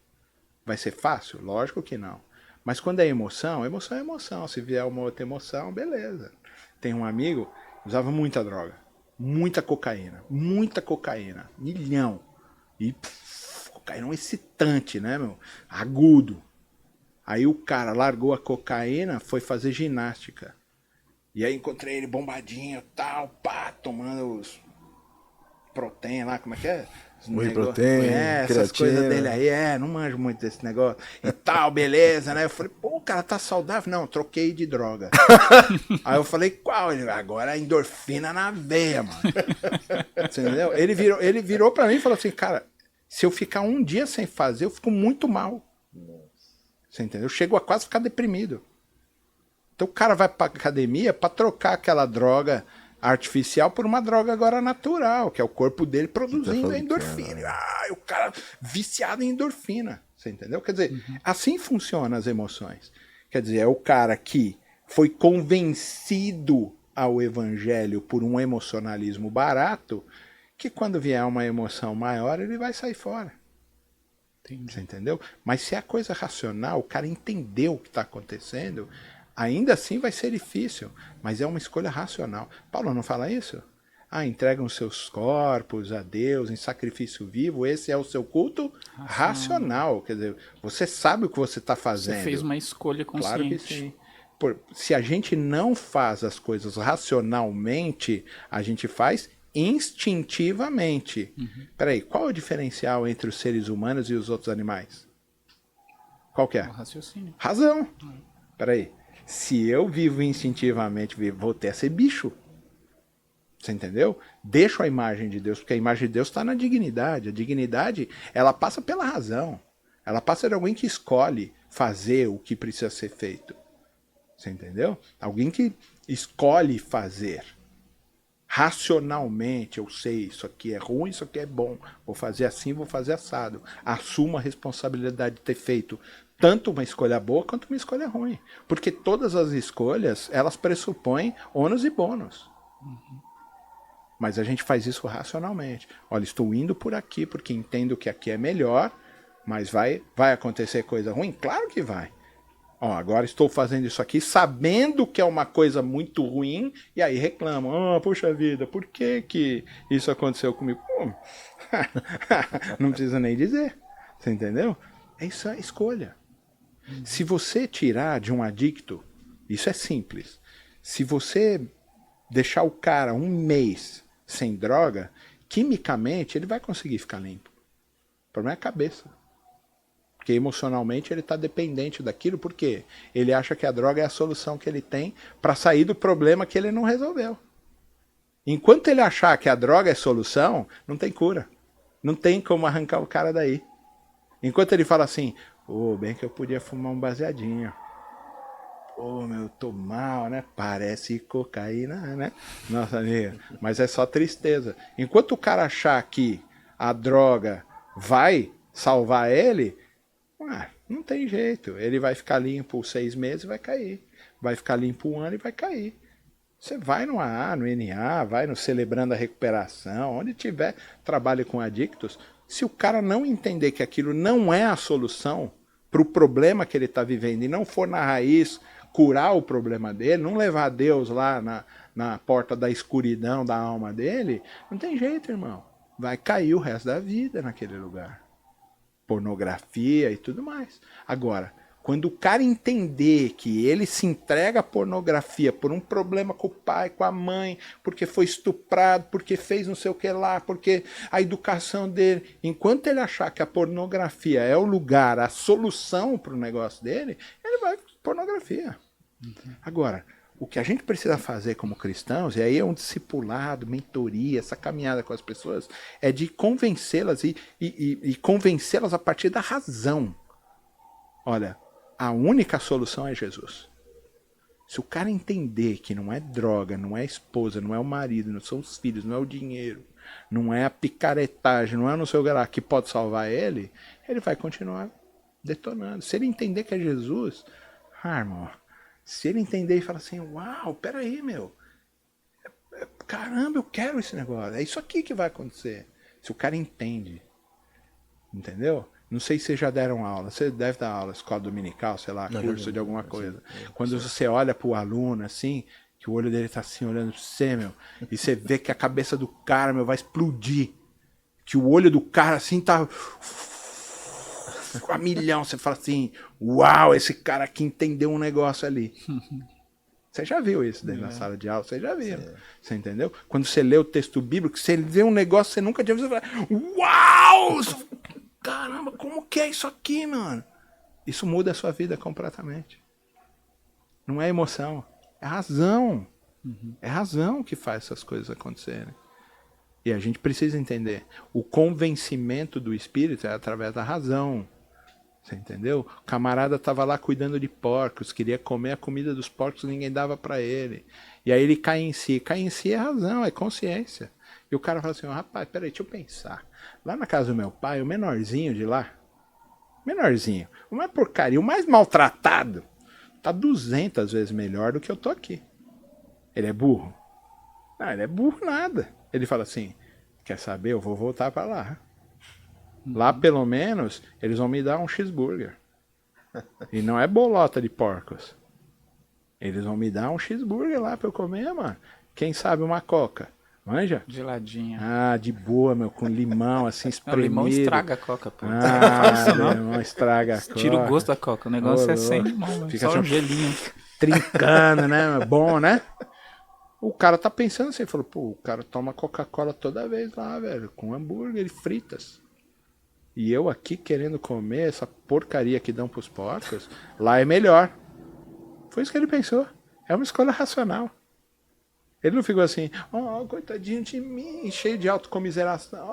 Vai ser fácil? Lógico que não. Mas quando é emoção, emoção é emoção. Se vier uma outra emoção, beleza. Tem um amigo que usava muita droga. Muita cocaína. Muita cocaína. Milhão. E cocaína é um excitante, né, meu? Agudo. Aí o cara largou a cocaína, foi fazer ginástica. E aí encontrei ele bombadinho, tal, pá, tomando os proteína lá, como é que é? Whey protein, essas coisas dele aí, não manjo muito desse negócio. E tal, beleza, né? Eu falei, pô, o cara tá saudável? Não, troquei de droga. Aí eu falei, qual? Ele, agora é endorfina na veia, mano. Você entendeu? Ele virou pra mim e falou assim, cara, se eu ficar um dia sem fazer, eu fico muito mal. Você entendeu? Eu chego a quase ficar deprimido. Então o cara vai pra academia pra trocar aquela droga artificial por uma droga agora natural, que é o corpo dele produzindo a endorfina. O cara viciado em endorfina. Você entendeu? Quer dizer, assim funcionam as emoções. Quer dizer, é o cara que foi convencido ao evangelho por um emocionalismo barato, que quando vier uma emoção maior, ele vai sair fora. Entendi. Você entendeu? Mas se é coisa racional, o cara entendeu o que está acontecendo, ainda assim vai ser difícil, mas é uma escolha racional. Paulo não fala isso? Entregam seus corpos a Deus em sacrifício vivo, esse é o seu culto racional. Quer dizer, você sabe o que você está fazendo. Você fez uma escolha consciente. Claro que sim. Se a gente não faz as coisas racionalmente, a gente faz instintivamente. Peraí, qual é o diferencial entre os seres humanos e os outros animais? Qual que é? O raciocínio. Razão. Peraí. Se eu vivo instintivamente, voltei a ser bicho. Você entendeu? Deixo a imagem de Deus, porque a imagem de Deus está na dignidade. A dignidade, ela passa pela razão. Ela passa de alguém que escolhe fazer o que precisa ser feito. Você entendeu? Alguém que escolhe fazer. Racionalmente, eu sei, isso aqui é ruim, isso aqui é bom. Vou fazer assim, vou fazer assado. Assumo a responsabilidade de ter feito tanto uma escolha boa quanto uma escolha ruim. Porque todas as escolhas, elas pressupõem ônus e bônus. Mas a gente faz isso racionalmente. Olha, estou indo por aqui porque entendo que aqui é melhor, mas vai acontecer coisa ruim? Claro que vai. Agora estou fazendo isso aqui sabendo que é uma coisa muito ruim e aí reclamam. Puxa vida, por que isso aconteceu comigo? Não precisa nem dizer. Você entendeu? Isso é escolha. Se você tirar de um adicto, isso é simples. Se você deixar o cara 1 mês sem droga, quimicamente ele vai conseguir ficar limpo. O problema é a cabeça. Porque emocionalmente ele está dependente daquilo, porque ele acha que a droga é a solução que ele tem para sair do problema que ele não resolveu. Enquanto ele achar que a droga é solução, não tem cura. Não tem como arrancar o cara daí. Enquanto ele fala assim, bem que eu podia fumar um baseadinho. Ô, meu, tô mal, né? Parece cocaína, né? Nossa amiga. Mas é só tristeza. Enquanto o cara achar que a droga vai salvar ele, não tem jeito. Ele vai ficar limpo 6 meses e vai cair. Vai ficar limpo 1 ano e vai cair. Você vai no AA, no NA, vai no Celebrando a Recuperação, onde tiver trabalho com adictos. Se o cara não entender que aquilo não é a solução para o problema que ele está vivendo e não for na raiz curar o problema dele, não levar Deus lá na porta da escuridão da alma dele, não tem jeito, irmão. Vai cair o resto da vida naquele lugar. Pornografia e tudo mais. Agora, quando o cara entender que ele se entrega à pornografia por um problema com o pai, com a mãe, porque foi estuprado, porque fez não sei o que lá, porque a educação dele... Enquanto ele achar que a pornografia é o lugar, a solução para o negócio dele, ele vai para pornografia. Agora, o que a gente precisa fazer como cristãos, e aí é um discipulado, mentoria, essa caminhada com as pessoas, é de convencê-las e convencê-las a partir da razão. Olha, a única solução é Jesus. Se o cara entender que não é droga, não é a esposa, não é o marido, não são os filhos, não é o dinheiro, não é a picaretagem, não é não sei o que lá que pode salvar ele, ele vai continuar detonando. Se ele entender que é Jesus, irmão, se ele entender e falar assim, uau, peraí, meu, caramba, eu quero esse negócio, é isso aqui que vai acontecer. Se o cara entende, entendeu? Não sei se vocês já deram aula. Você deve dar aula, escola dominical, sei lá, curso de alguma coisa. Quando você olha pro aluno, assim, que o olho dele tá assim, olhando pra você, meu, e você vê que a cabeça do cara, meu, vai explodir. Que o olho do cara, assim, tá a milhão. Você fala assim, uau, esse cara aqui entendeu um negócio ali. Você já viu isso dentro da sala de aula? Você já viu. Você entendeu? Quando você lê o texto bíblico, você vê um negócio que você nunca tinha visto, você fala, uau! Caramba, como que é isso aqui, mano? Isso muda a sua vida completamente. Não é emoção, é razão. É razão que faz essas coisas acontecerem. E a gente precisa entender. O convencimento do espírito é através da razão. Você entendeu? O camarada estava lá cuidando de porcos, queria comer a comida dos porcos, ninguém dava para ele. E aí ele cai em si. Cai em si é razão, é consciência. E o cara fala assim, rapaz, peraí, deixa eu pensar. Lá na casa do meu pai, o menorzinho de lá, o mais porcaria, o mais maltratado, tá 200 vezes melhor do que eu tô aqui. Ele é burro? Não, ele é burro nada. Ele fala assim, quer saber, eu vou voltar para lá. Lá, pelo menos, eles vão me dar um cheeseburger. E não é bolota de porcos. Eles vão me dar um cheeseburger lá pra eu comer, mano. Quem sabe uma coca. Manja? Geladinha. Ah, de boa, meu, com limão, assim, espremido. O limão estraga a coca, pô. Limão estraga a coca. Tira o gosto da coca. O negócio é sem limão, fica só assim, um gelinho. Trincando, né? Bom, né? O cara tá pensando assim, falou, pô, o cara toma Coca-Cola toda vez lá, velho, com hambúrguer e fritas. E eu aqui querendo comer essa porcaria que dão pros porcos, lá é melhor. Foi isso que ele pensou. É uma escolha racional. Ele não ficou assim, coitadinho de mim, cheio de autocomiseração.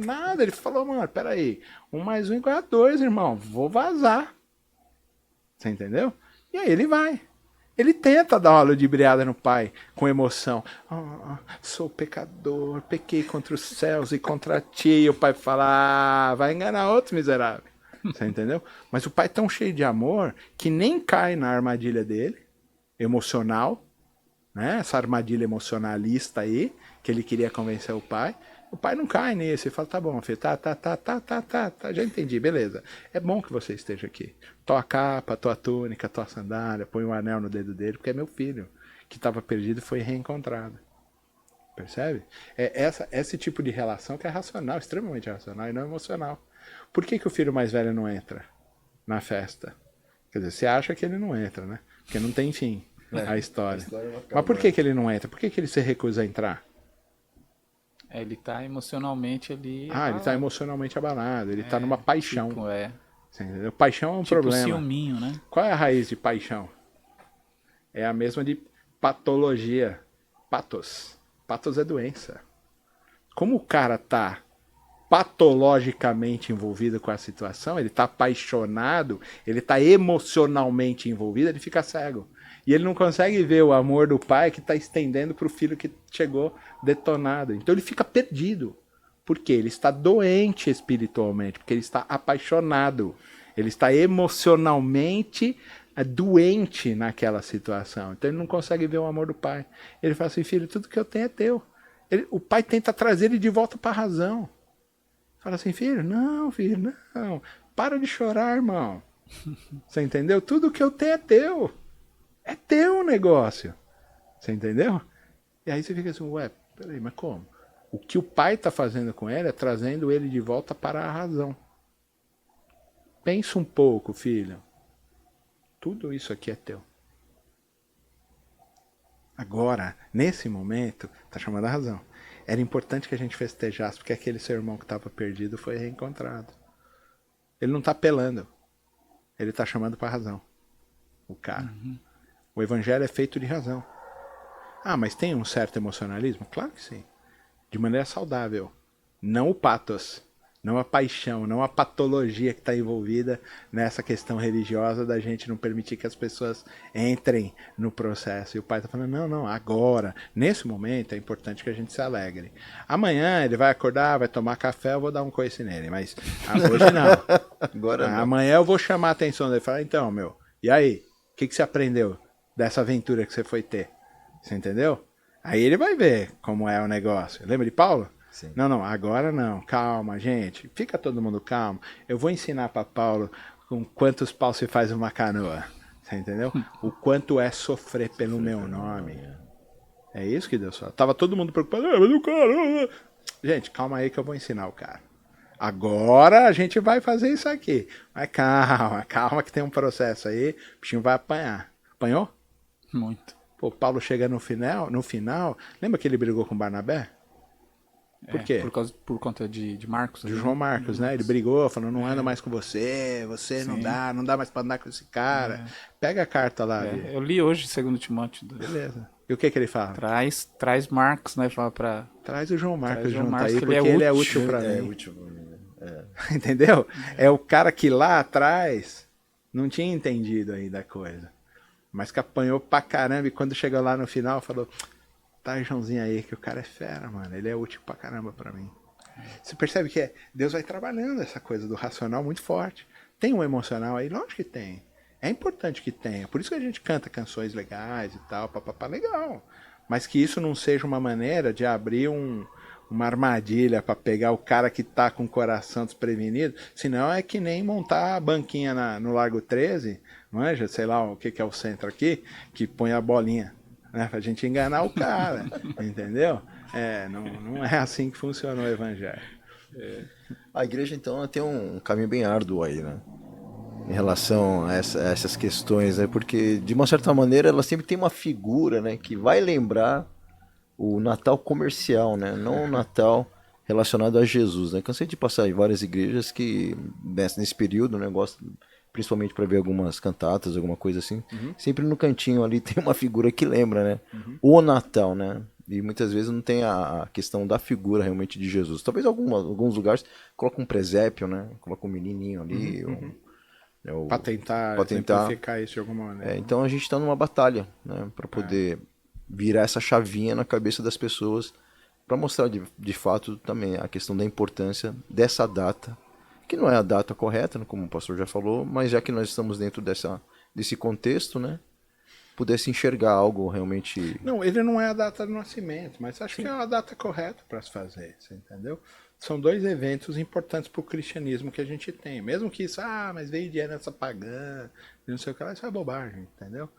Nada, ele falou, mano, peraí, 1 mais 1 igual a 2, irmão, vou vazar. Você entendeu? E aí ele vai. Ele tenta dar uma ludibriada no pai, com emoção. Sou pecador, pequei contra os céus e contra ti. E o pai fala, vai enganar outro miserável. Você entendeu? Mas o pai é tão cheio de amor que nem cai na armadilha dele, emocional, né? Essa armadilha emocionalista aí, que ele queria convencer o pai. O pai não cai nisso, ele fala, tá bom, filho, tá, já entendi, beleza. É bom que você esteja aqui. Tua capa, tua túnica, tua sandália, põe um anel no dedo dele, porque é meu filho, que estava perdido e foi reencontrado. Percebe? É esse tipo de relação que é racional, extremamente racional e não emocional. Por que o filho mais velho não entra na festa? Quer dizer, você acha que ele não entra, né? Porque não tem fim a história. Mas por que ele não entra? Por que ele se recusa a entrar? Ele tá emocionalmente ali. Ele tá emocionalmente abalado, ele tá numa paixão. Tipo, Você entendeu? Paixão é um tipo problema. ciúminho, né? Qual é a raiz de paixão? É a mesma de patologia. Patos. Patos é doença. Como o cara tá patologicamente envolvido com a situação, ele está apaixonado, ele está emocionalmente envolvido, ele fica cego. E ele não consegue ver o amor do pai que está estendendo para o filho que chegou detonado. Então ele fica perdido. Por quê? Ele está doente espiritualmente, porque ele está apaixonado. Ele está emocionalmente doente naquela situação. Então ele não consegue ver o amor do pai. Ele fala assim, filho, tudo que eu tenho é teu. O pai tenta trazer ele de volta para a razão. Fala assim, filho, não, para de chorar, irmão. Você entendeu? Tudo que eu tenho é teu. É teu o negócio. Você entendeu? E aí você fica assim, ué, peraí, mas como? O que o pai está fazendo com ele é trazendo ele de volta para a razão. Pensa um pouco, filho. Tudo isso aqui é teu. Agora, nesse momento, está chamando a razão. Era importante que a gente festejasse, porque aquele seu irmão que estava perdido foi reencontrado. Ele não está apelando. Ele está chamando para a razão. O cara. Uhum. O evangelho é feito de razão. Ah, mas tem um certo emocionalismo? Claro que sim. De maneira saudável. Não o pathos. Não a paixão, não a patologia que está envolvida nessa questão religiosa da gente não permitir que as pessoas entrem no processo. E o pai está falando, não, agora, nesse momento é importante que a gente se alegre. Amanhã ele vai acordar, vai tomar café, eu vou dar um coice nele, mas hoje não. Agora não. Amanhã eu vou chamar a atenção dele e falar, então, e aí? O que você aprendeu dessa aventura que você foi ter? Você entendeu? Aí ele vai ver como é o negócio. Lembra de Paulo? Sim. Não, agora não. Calma, gente. Fica todo mundo calmo. Eu vou ensinar para Paulo com quantos paus se faz uma canoa. Você entendeu? O quanto é sofrer pelo meu nome. É isso que Deus fala. Tava todo mundo preocupado. Mas o cara... Gente, calma aí que eu vou ensinar o cara. Agora a gente vai fazer isso aqui. Mas calma que tem um processo aí. O bichinho vai apanhar. Apanhou? Muito. Pô, Paulo chega no final. Lembra que ele brigou com Barnabé? Por quê? Por conta de Marcos. De João Marcos, né? Ele brigou, falou, não anda mais com você Sim. não dá mais pra andar com esse cara. Pega a carta lá. Eu li hoje, segundo Timóteo. Beleza. E o que ele fala? Traz Marcos, né? Fala pra... Traz o João Marcos junto Marcos, aí, porque ele é útil pra mim. Útil. Entendeu? É o cara que lá atrás não tinha entendido ainda a coisa. Mas que apanhou pra caramba e quando chegou lá no final falou... Tá, Joãozinho aí, que o cara é fera, mano. Ele é útil pra caramba pra mim. Você percebe que Deus vai trabalhando essa coisa do racional muito forte. Tem um emocional aí? Lógico que tem. É importante que tenha. Por isso que a gente canta canções legais e tal, papapá, legal. Mas que isso não seja uma maneira de abrir uma armadilha pra pegar o cara que tá com o coração desprevenido. Senão é que nem montar a banquinha no Largo 13, manja, sei lá o que é o centro aqui, que põe a bolinha. Né, pra gente enganar o cara, entendeu? Não é assim que funciona o evangelho. A igreja, então, tem um caminho bem árduo aí, né? Em relação a essas questões, né? Porque, de uma certa maneira, ela sempre tem uma figura, né? Que vai lembrar o Natal comercial, né? Não o Natal relacionado a Jesus, né? Cansei de passar em várias igrejas que, nesse período, né? Gosto... principalmente para ver algumas cantatas, alguma coisa assim, sempre no cantinho ali tem uma figura que lembra, né? O Natal, né? E muitas vezes não tem a questão da figura realmente de Jesus. Talvez alguns lugares colocam um presépio, né? Colocam um menininho ali. Para tentar exemplificar isso de alguma maneira. Então a gente está numa batalha, né? Para poder virar essa chavinha na cabeça das pessoas, para mostrar de fato também a questão da importância dessa data, que não é a data correta, como o pastor já falou, mas já que nós estamos dentro desse contexto, né, pudesse enxergar algo realmente... Não, ele não é a data do nascimento, mas acho que é a data correta para se fazer, você entendeu? São dois eventos importantes para o cristianismo que a gente tem, mesmo que isso, mas veio de herança pagã, não sei o que lá, isso é bobagem, entendeu?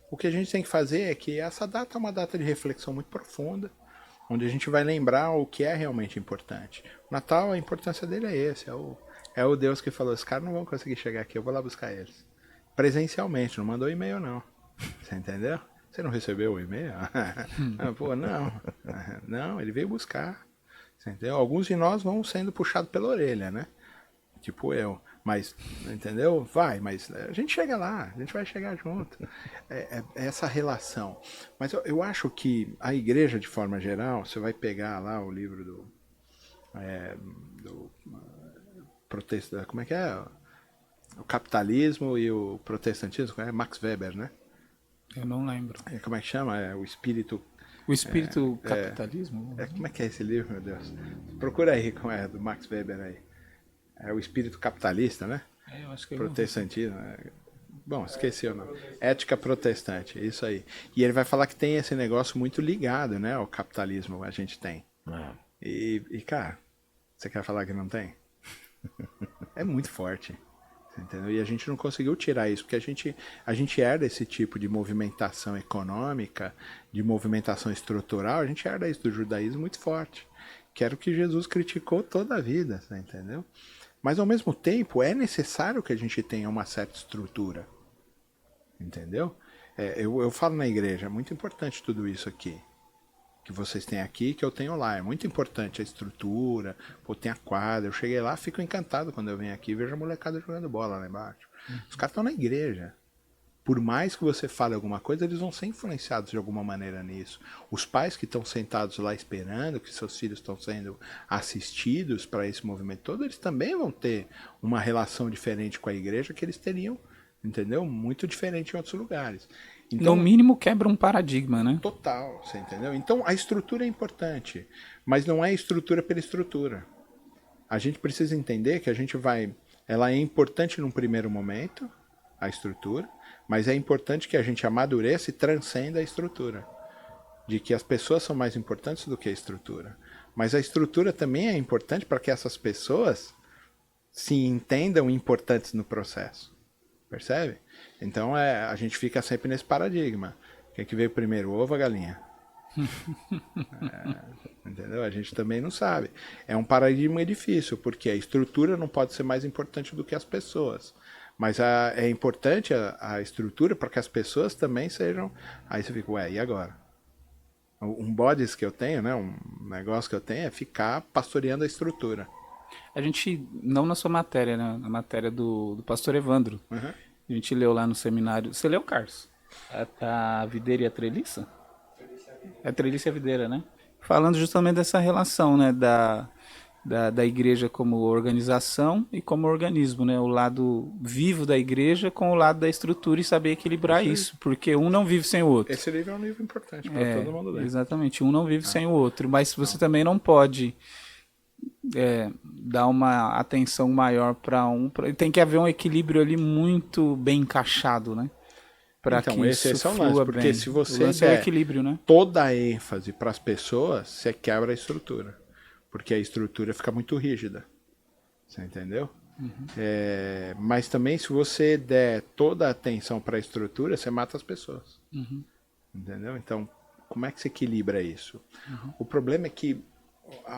O que a gente tem que fazer é que essa data é uma data de reflexão muito profunda, onde a gente vai lembrar o que é realmente importante. O Natal, a importância dele é esse, é o Deus que falou, os caras não vão conseguir chegar aqui, eu vou lá buscar eles. Presencialmente, não mandou e-mail não. Você entendeu? Você não recebeu o e-mail? Pô, não. Não, ele veio buscar. Você entendeu? Alguns de nós vão sendo puxados pela orelha, né? Tipo eu. Mas, entendeu? Vai, mas a gente chega lá, a gente vai chegar junto. É essa relação. Mas eu acho que a igreja, de forma geral, você vai pegar lá o livro do como é que é? O capitalismo e o protestantismo, é Max Weber, né? Eu não lembro. Como é que chama? O espírito... O espírito capitalismo? como é que é esse livro, meu Deus? Procura aí como é, do Max Weber aí. É o espírito capitalista, né? Eu acho que Protestantismo. Bom, esqueci o nome. Ética protestante, isso aí. E ele vai falar que tem esse negócio muito ligado, né, ao capitalismo que a gente tem. E, cara, você quer falar que não tem? É muito forte. Entendeu? E a gente não conseguiu tirar isso, porque a gente herda esse tipo de movimentação econômica, de movimentação estrutural, a gente herda isso do judaísmo muito forte, que era o que Jesus criticou toda a vida, você entendeu? Mas ao mesmo tempo é necessário que a gente tenha uma certa estrutura, entendeu? Eu falo na igreja, é muito importante tudo isso aqui, que vocês têm aqui, que eu tenho lá. É muito importante a estrutura, pô, tem a quadra. Eu cheguei lá, fico encantado quando eu venho aqui e vejo a molecada jogando bola lá embaixo. Os caras estão na igreja. Por mais que você fale alguma coisa, eles vão ser influenciados de alguma maneira nisso. Os pais que estão sentados lá esperando que seus filhos estão sendo assistidos para esse movimento todo, eles também vão ter uma relação diferente com a igreja que eles teriam, entendeu? Muito diferente em outros lugares. Então, no mínimo quebra um paradigma, né? Total, você entendeu? Então a estrutura é importante, mas não é estrutura pela estrutura. A gente precisa entender que ela é importante num primeiro momento, a estrutura, mas é importante que a gente amadureça e transcenda a estrutura. De que as pessoas são mais importantes do que a estrutura. Mas a estrutura também é importante para que essas pessoas se entendam importantes no processo. Percebe? Então a gente fica sempre nesse paradigma. Quem que veio primeiro, o ovo ou a galinha? Entendeu? A gente também não sabe. É um paradigma difícil, porque a estrutura não pode ser mais importante do que as pessoas. Mas é importante a estrutura para que as pessoas também sejam... Aí você fica, ué, e agora? Um bodies que eu tenho, né? Um negócio que eu tenho é ficar pastoreando a estrutura. A gente, não na sua matéria, né? Na matéria do pastor Evandro. Uhum. A gente leu lá no seminário. Você leu, Carlos? A videira e a treliça? É a treliça e a videira, né? Falando justamente dessa relação, né? Da igreja como organização e como organismo, né? O lado vivo da igreja com o lado da estrutura e saber equilibrar isso, porque um não vive sem o outro. Esse livro é um livro importante para todo mundo ler. Exatamente, um não vive sem o outro, mas você também não pode dar uma atenção maior para um. Tem que haver um equilíbrio ali muito bem encaixado, né? Para então, que esse isso é o lance, flua porque bem. se você o lance é o equilíbrio, né? toda a ênfase para as pessoas, você quebra a estrutura. Porque a estrutura fica muito rígida. Você entendeu? Uhum. Mas também, se você der toda a atenção para a estrutura, você mata as pessoas. Uhum. Entendeu? Então, como é que se equilibra isso? Uhum. O problema é que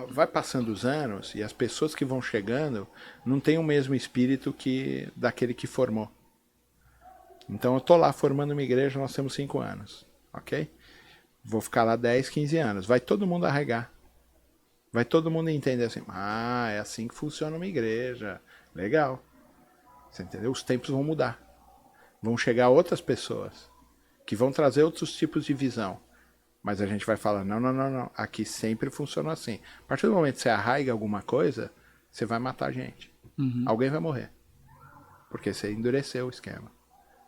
vai passando os anos e as pessoas que vão chegando não têm o mesmo espírito que daquele que formou. Então, eu tô lá formando uma igreja, nós temos 5 anos. Ok? Vou ficar lá 10, 15 anos. Vai todo mundo arregar. Vai todo mundo entender assim, é assim que funciona uma igreja. Legal. Você entendeu? Os tempos vão mudar. Vão chegar outras pessoas que vão trazer outros tipos de visão. Mas a gente vai falar, não. Aqui sempre funciona assim. A partir do momento que você arraiga alguma coisa, você vai matar a gente. Uhum. Alguém vai morrer. Porque você endureceu o esquema.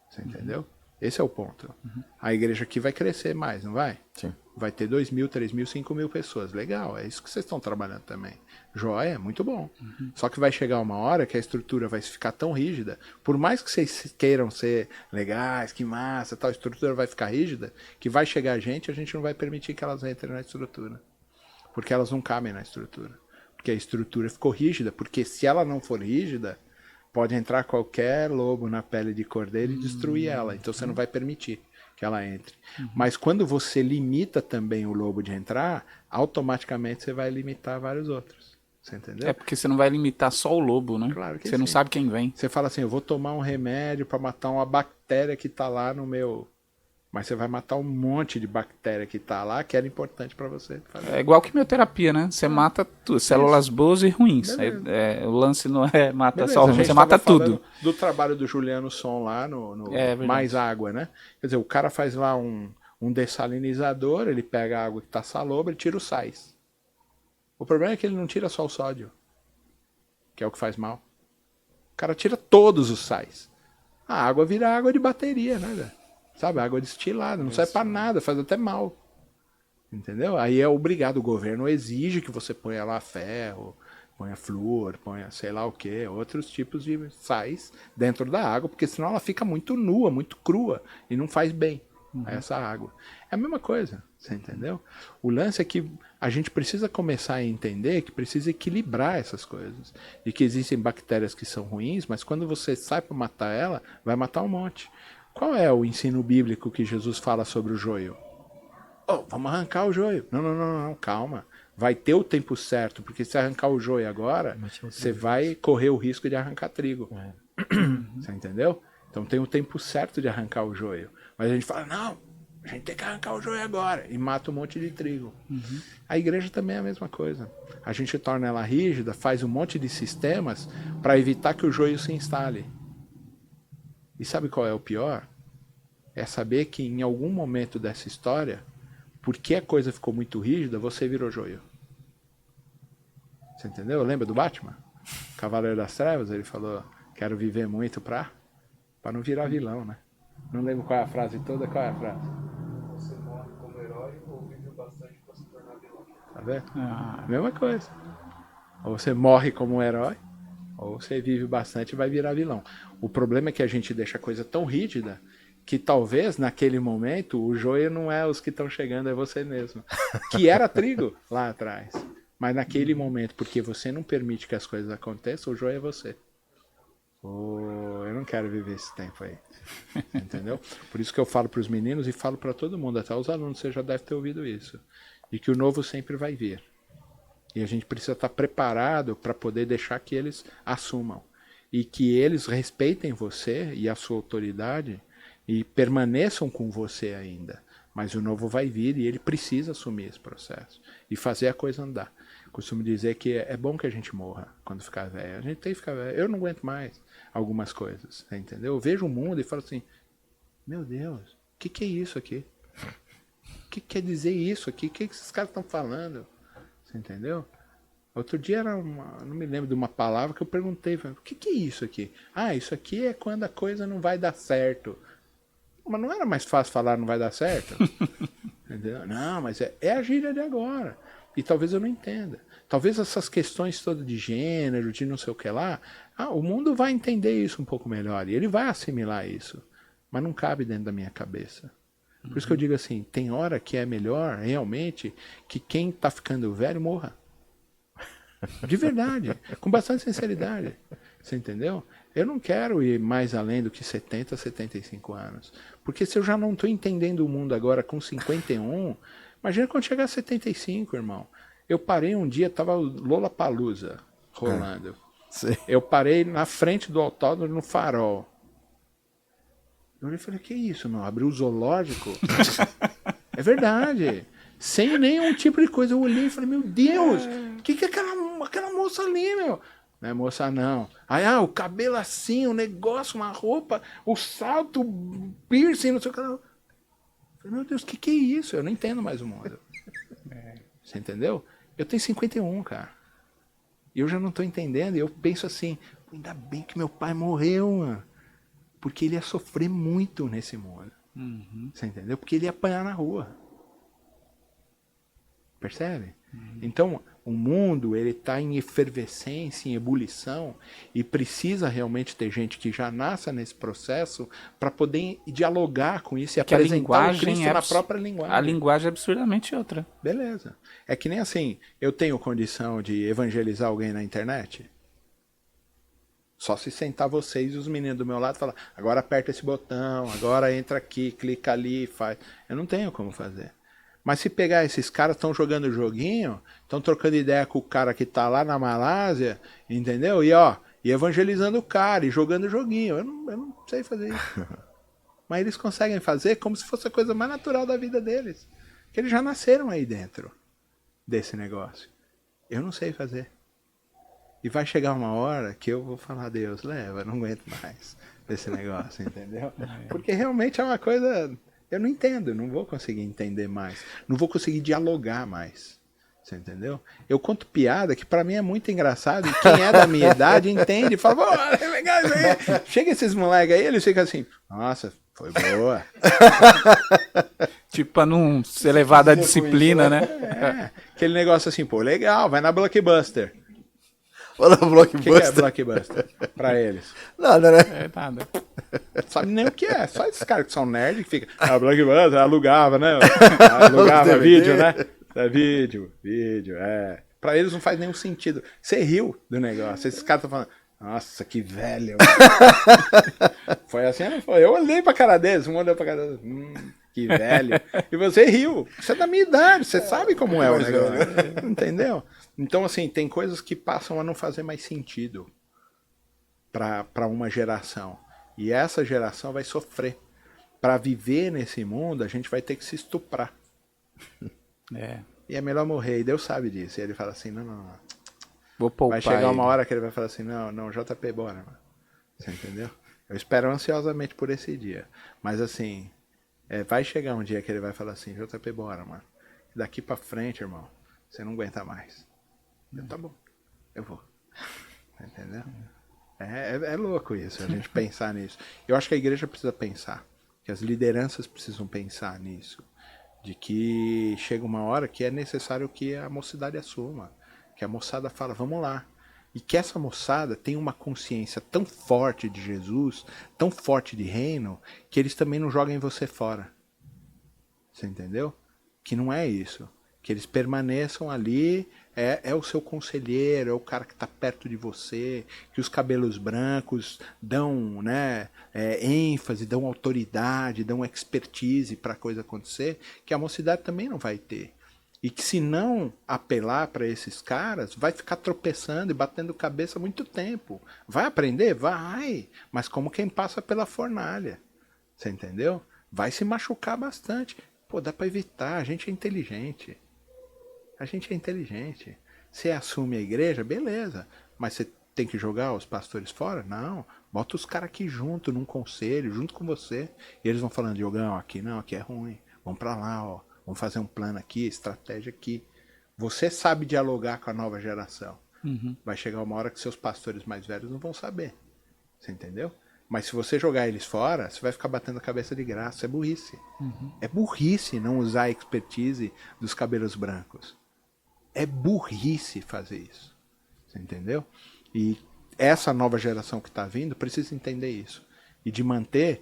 Você entendeu? Esse é o ponto. Uhum. A igreja aqui vai crescer mais, não vai? Sim. Vai ter 2.000, 3.000, 5.000 pessoas. Legal, é isso que vocês estão trabalhando também. Joia, muito bom. Uhum. Só que vai chegar uma hora que a estrutura vai ficar tão rígida, por mais que vocês queiram ser legais, que massa, tal, a estrutura vai ficar rígida, que vai chegar a gente não vai permitir que elas entrem na estrutura. Porque elas não cabem na estrutura. Porque a estrutura ficou rígida, porque se ela não for rígida, pode entrar qualquer lobo na pele de cordeiro e destruir ela. Então você não vai permitir que ela entre. Mas quando você limita também o lobo de entrar, automaticamente você vai limitar vários outros. Você entendeu? É porque você não vai limitar só o lobo, né? Claro que você não sabe quem vem. Você fala assim, eu vou tomar um remédio para matar uma bactéria que está lá no meu... Mas você vai matar um monte de bactéria que está lá, que era importante para você fazer. É igual quimioterapia, né? Você mata tudo, células boas e ruins. O lance não é matar só ruim, você mata tudo. Do trabalho do Juliano Som lá no Mais Água, né? Quer dizer, o cara faz lá um dessalinizador, ele pega a água que está salobra e tira os sais. O problema é que ele não tira só o sódio, que é o que faz mal. O cara tira todos os sais. A água vira água de bateria, né, velho? Sabe, água destilada, não serve pra nada, faz até mal. Entendeu? Aí é obrigado, o governo exige que você ponha lá ferro, ponha flúor, ponha sei lá o que, outros tipos de sais dentro da água, porque senão ela fica muito nua, muito crua e não faz bem a essa água. É a mesma coisa, você entendeu? O lance é que a gente precisa começar a entender que precisa equilibrar essas coisas. E que existem bactérias que são ruins, mas quando você sai para matar ela, vai matar um monte. Qual é o ensino bíblico que Jesus fala sobre o joio? Oh, vamos arrancar o joio. Não, calma. Vai ter o tempo certo, porque se arrancar o joio agora, você vai correr o risco de arrancar trigo. Você entendeu? Então tem o tempo certo de arrancar o joio. Mas a gente fala, não, a gente tem que arrancar o joio agora. E mata um monte de trigo. A igreja também é a mesma coisa. A gente torna ela rígida, faz um monte de sistemas para evitar que o joio se instale. E sabe qual é o pior? É saber que em algum momento dessa história, porque a coisa ficou muito rígida, você virou joio. Você entendeu? Lembra do Batman? Cavaleiro das Trevas, ele falou, quero viver muito pra não virar vilão, né? Não lembro qual é a frase toda, qual é a frase? Você morre como herói ou vive bastante para se tornar vilão? Tá vendo? Mesma coisa. Ou você morre como um herói, ou você vive bastante e vai virar vilão. O problema é que a gente deixa a coisa tão rígida que talvez naquele momento o joio não é os que estão chegando, é você mesmo. Que era trigo lá atrás. Mas naquele momento, porque você não permite que as coisas aconteçam, o joio é você. Oh, eu não quero viver esse tempo aí. Entendeu? Por isso que eu falo para os meninos e falo para todo mundo, até os alunos, você já deve ter ouvido isso. De que o novo sempre vai vir. E a gente precisa estar preparado para poder deixar que eles assumam. E que eles respeitem você e a sua autoridade e permaneçam com você ainda. Mas o novo vai vir e ele precisa assumir esse processo e fazer a coisa andar. Costumo dizer que é bom que a gente morra quando ficar velho. A gente tem que ficar velho. Eu não aguento mais algumas coisas, entendeu? Eu vejo o mundo e falo assim, meu Deus, o que é isso aqui? O que quer dizer isso aqui? O que esses caras estão falando? Você entendeu? Outro dia era não me lembro de uma palavra que eu perguntei, o que é isso aqui? Ah, isso aqui é quando a coisa não vai dar certo. Mas não era mais fácil falar não vai dar certo? Entendeu? Não, mas é a gíria de agora. E talvez eu não entenda. Talvez essas questões todas de gênero, de não sei o que lá, o mundo vai entender isso um pouco melhor. E ele vai assimilar isso. Mas não cabe dentro da minha cabeça. Por isso que eu digo assim, tem hora que é melhor, realmente, que quem está ficando velho morra. De verdade. Com bastante sinceridade. Você entendeu? Eu não quero ir mais além do que 70, 75 anos. Porque se eu já não estou entendendo o mundo agora com 51, imagina quando chegar a 75, irmão. Eu parei um dia, tava o Lollapalooza rolando. Eu parei na frente do autódromo no Farol. Eu olhei e falei, que isso, meu? Abriu o zoológico? É verdade. Sem nenhum tipo de coisa. Eu olhei e falei, meu Deus, o que é aquela moça ali, meu? Não é moça, não. Aí, o cabelo assim, o negócio, uma roupa, o salto, o piercing, não sei o que. Eu falei, meu Deus, o que é isso? Eu não entendo mais o mundo. Você entendeu? Eu tenho 51, cara. E eu já não tô entendendo. E eu penso assim, ainda bem que meu pai morreu, mano. Porque ele ia sofrer muito nesse mundo. Você entendeu? Porque ele ia apanhar na rua. Percebe? Então, o mundo ele está em efervescência, em ebulição, e precisa realmente ter gente que já nasça nesse processo para poder dialogar com isso e que apresentar o Cristo na própria linguagem. A linguagem é absurdamente outra. Beleza. É que nem assim, eu tenho condição de evangelizar alguém na internet? Só se sentar vocês e os meninos do meu lado e falar, agora aperta esse botão, agora entra aqui, clica ali, faz. Eu não tenho como fazer. Mas se pegar esses caras estão jogando joguinho, estão trocando ideia com o cara que tá lá na Malásia, entendeu? E evangelizando o cara, e jogando joguinho. Eu não sei fazer isso. Mas eles conseguem fazer como se fosse a coisa mais natural da vida deles. Que eles já nasceram aí dentro desse negócio. Eu não sei fazer. E vai chegar uma hora que eu vou falar, Deus, leva, não aguento mais desse negócio, entendeu? Porque realmente é uma coisa... Eu não entendo, não vou conseguir entender mais. Não vou conseguir dialogar mais. Você entendeu? Eu conto piada que pra mim é muito engraçado e quem é da minha idade entende e fala, pô, é legal isso aí. Chega esses moleques aí, eles ficam assim, nossa, foi boa. Tipo, pra não ser levado à disciplina, né? Aquele negócio assim, pô, legal, vai na Blockbuster. Fala O que é Blockbuster. Blockbuster pra eles? Nada, né? É nada. Sabe nem o que é. Só esses caras que são nerds que ficam. Ah, Blockbuster alugava, né? Alugava DVD. vídeo, né? É, vídeo, é. Pra eles não faz nenhum sentido. Você riu do negócio. Esses caras estão falando, nossa, que velho. Foi assim, não foi? Eu olhei pra cara deles, um olhou pra cara deles, que velho. E você riu. Você é da minha idade, você sabe como é o negócio. Entendeu? Então, assim, tem coisas que passam a não fazer mais sentido pra uma geração. E essa geração vai sofrer. Pra viver nesse mundo, a gente vai ter que se estuprar. É. E é melhor morrer. E Deus sabe disso. E ele fala assim, não. Vou poupar Vai chegar uma ele. hora que ele vai falar assim, não, JP, bora, mano. Você entendeu? Eu espero ansiosamente por esse dia. Mas assim, vai chegar um dia que ele vai falar assim, JP, bora, mano. Daqui pra frente, irmão, você não aguenta mais. Eu, tá bom, eu vou. Entendeu? É louco isso, a gente pensar nisso. Eu acho que a igreja precisa pensar. Que as lideranças precisam pensar nisso. De que chega uma hora que é necessário que a mocidade assuma. Que a moçada fala, vamos lá. E que essa moçada tem uma consciência tão forte de Jesus, tão forte de reino, que eles também não jogam você fora. Você entendeu? Que não é isso. Que eles permaneçam ali, é o seu conselheiro, é o cara que está perto de você, que os cabelos brancos dão, né, ênfase, dão autoridade, dão expertise para a coisa acontecer, que a mocidade também não vai ter. E que se não apelar para esses caras, vai ficar tropeçando e batendo cabeça muito tempo. Vai aprender? Vai! Mas como quem passa pela fornalha. Você entendeu? Vai se machucar bastante. Pô, dá para evitar, a gente é inteligente. A gente é inteligente. Você assume a igreja, beleza. Mas você tem que jogar os pastores fora? Não. Bota os caras aqui junto, num conselho, junto com você. E eles vão falando, Diogão, aqui não, aqui é ruim. Vamos para lá, ó. Vamos fazer um plano aqui, estratégia aqui. Você sabe dialogar com a nova geração. Vai chegar uma hora que seus pastores mais velhos não vão saber. Você entendeu? Mas se você jogar eles fora, você vai ficar batendo a cabeça de graça. É burrice. É burrice não usar a expertise dos cabelos brancos. É burrice fazer isso. Você entendeu? E essa nova geração que está vindo precisa entender isso. E de manter,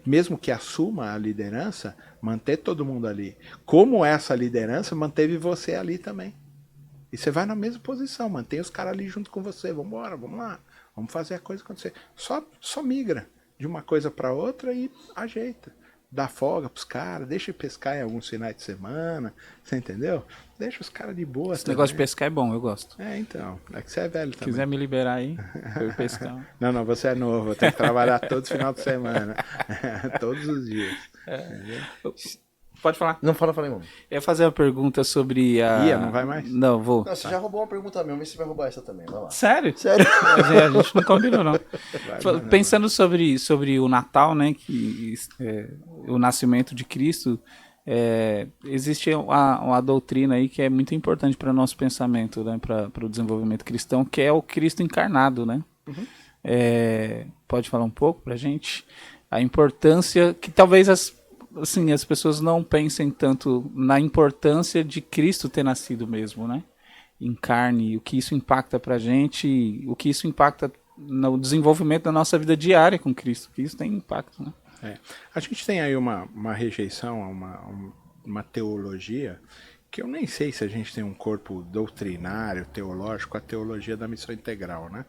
mesmo que assuma a liderança, manter todo mundo ali. Como essa liderança manteve você ali também. E você vai na mesma posição, mantém os caras ali junto com você. Vamos embora, vamos lá. Vamos fazer a coisa acontecer. Só migra de uma coisa para outra e ajeita. Dá folga pros caras, deixa pescar em alguns finais de semana. Você entendeu? Deixa os caras de boa. Esse negócio de pescar é bom, eu gosto. Então. É que você é velho Se também. quiser me liberar aí, pra eu pescar. Não, você é novo. Tem que trabalhar todos os finais de semana. Todos os dias. Pode falar. Não, fala aí, mano. Eu ia fazer uma pergunta sobre a... Ia, não vai mais? Não, vou. Não, você já roubou uma pergunta minha, mas você vai roubar essa também, vai lá. Sério? Sério? Mas a gente não combinou, não. Pensando sobre o Natal, né, que o nascimento de Cristo, existe uma doutrina aí que é muito importante para o nosso pensamento, né, para o desenvolvimento cristão, que é o Cristo encarnado, né? Pode falar um pouco para a gente? A importância que talvez as pessoas não pensem tanto na importância de Cristo ter nascido mesmo, né? Em carne, o que isso impacta pra gente, o que isso impacta no desenvolvimento da nossa vida diária com Cristo, que isso tem impacto, né? A gente tem aí uma rejeição, uma teologia, que eu nem sei se a gente tem um corpo doutrinário, teológico, a teologia da missão integral, né?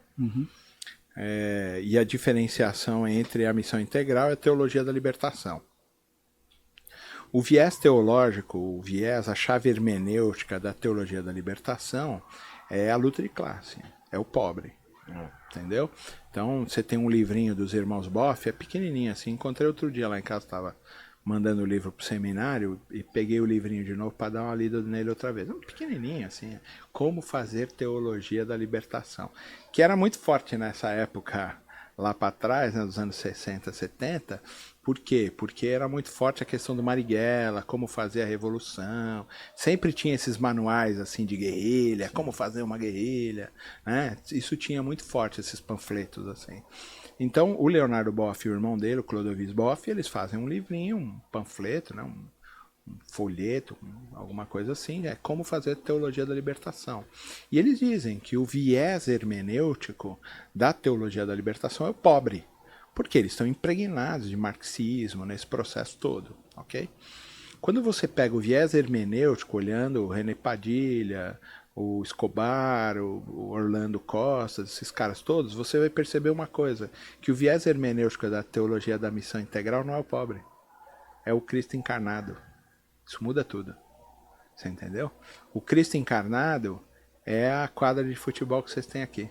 E a diferenciação entre a missão integral e a teologia da libertação. O viés teológico, a chave hermenêutica da teologia da libertação é a luta de classe, é o pobre, entendeu? Então, você tem um livrinho dos irmãos Boff, é pequenininho assim, encontrei outro dia lá em casa, estava mandando o livro pro seminário e peguei o livrinho de novo para dar uma lida nele outra vez. Pequenininho assim, Como Fazer Teologia da Libertação, que era muito forte nessa época lá para trás, né, dos anos 60, 70. Por quê? Porque era muito forte a questão do Marighella, como fazer a revolução. Sempre tinha esses manuais assim de guerrilha, como fazer uma guerrilha, né? Isso tinha muito forte, esses panfletos assim. Então, o Leonardo Boff e o irmão dele, o Clodovis Boff, eles fazem um livrinho, um panfleto, né, um folheto, alguma coisa assim, é como fazer teologia da libertação. E eles dizem que o viés hermenêutico da teologia da libertação é o pobre, porque eles estão impregnados de marxismo nesse processo todo, ok? Quando você pega o viés hermenêutico, olhando o René Padilha, o Escobar, o Orlando Costa, esses caras todos, você vai perceber uma coisa, que o viés hermenêutico da teologia da missão integral não é o pobre, é o Cristo encarnado. Isso muda tudo. Você entendeu? O Cristo encarnado é a quadra de futebol que vocês têm aqui.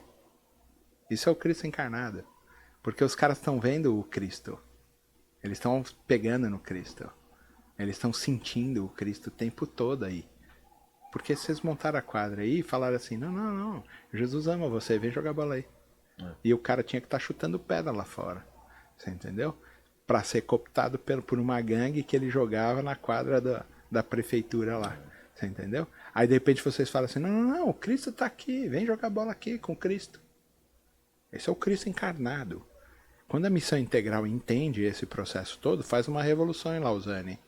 Isso é o Cristo encarnado. Porque os caras estão vendo o Cristo. Eles estão pegando no Cristo. Eles estão sentindo o Cristo o tempo todo aí. Porque vocês montaram a quadra aí e falaram assim, não, Jesus ama você, vem jogar bola aí. E o cara tinha que estar chutando pedra lá fora. Você entendeu? Para ser cooptado por uma gangue que ele jogava na quadra da prefeitura lá. Você entendeu? Aí de repente vocês falam assim, não, o Cristo está aqui, vem jogar bola aqui com o Cristo. Esse é o Cristo encarnado. Quando a missão integral entende esse processo todo, faz uma revolução em Lausanne,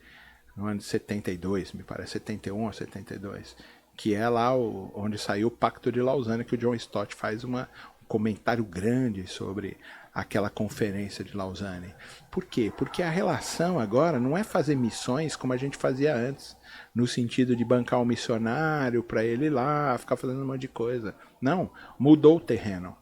no ano de 72, me parece, 71 ou 72, que é lá onde saiu o Pacto de Lausanne, que o John Stott faz um comentário grande sobre aquela conferência de Lausanne. Por quê? Porque a relação agora não é fazer missões como a gente fazia antes, no sentido de bancar um missionário para ele ir lá, ficar fazendo um monte de coisa. Não, mudou o terreno.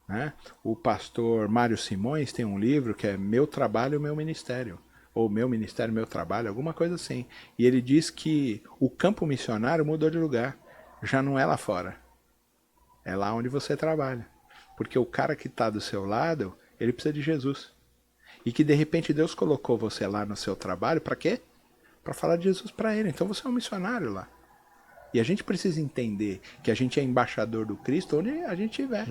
Né? O pastor Mário Simões tem um livro que é Meu Trabalho, Meu Ministério, ou Meu Ministério, Meu Trabalho, alguma coisa assim. E ele diz que o campo missionário mudou de lugar, já não é lá fora, é lá onde você trabalha. Porque o cara que está do seu lado, ele precisa de Jesus. E que de repente Deus colocou você lá no seu trabalho, para quê? Para falar de Jesus para ele. Então você é um missionário lá. E a gente precisa entender que a gente é embaixador do Cristo onde a gente estiver.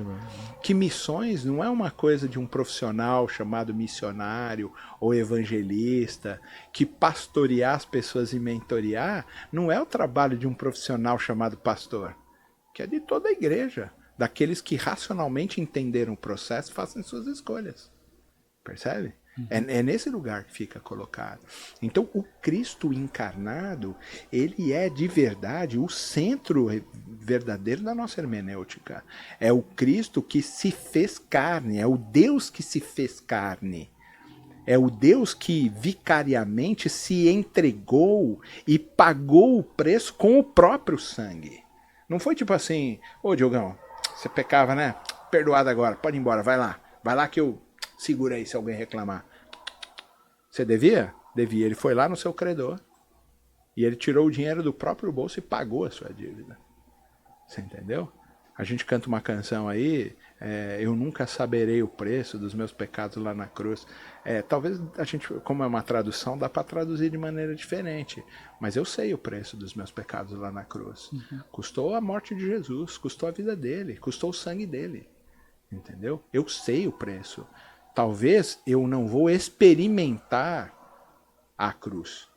Que missões não é uma coisa de um profissional chamado missionário ou evangelista, que pastorear as pessoas e mentorear não é o trabalho de um profissional chamado pastor, que é de toda a igreja, daqueles que racionalmente entenderam o processo e fazem suas escolhas. Percebe? É nesse lugar que fica colocado. Então, o Cristo encarnado, ele é de verdade o centro verdadeiro da nossa hermenêutica. É o Cristo que se fez carne, é o Deus que se fez carne. É o Deus que vicariamente se entregou e pagou o preço com o próprio sangue. Não foi tipo assim, ô Diogão, você pecava, né? Perdoado agora, pode ir embora, vai lá. Vai lá que eu seguro aí se alguém reclamar. Você devia? Devia. Ele foi lá no seu credor e ele tirou o dinheiro do próprio bolso e pagou a sua dívida. Você entendeu? A gente canta uma canção aí, eu nunca saberei o preço dos meus pecados lá na cruz. Talvez a gente, como é uma tradução, dá para traduzir de maneira diferente. Mas eu sei o preço dos meus pecados lá na cruz. Custou a morte de Jesus, custou a vida dele, custou o sangue dele. Entendeu? Eu sei o preço. Talvez eu não vou experimentar a cruz.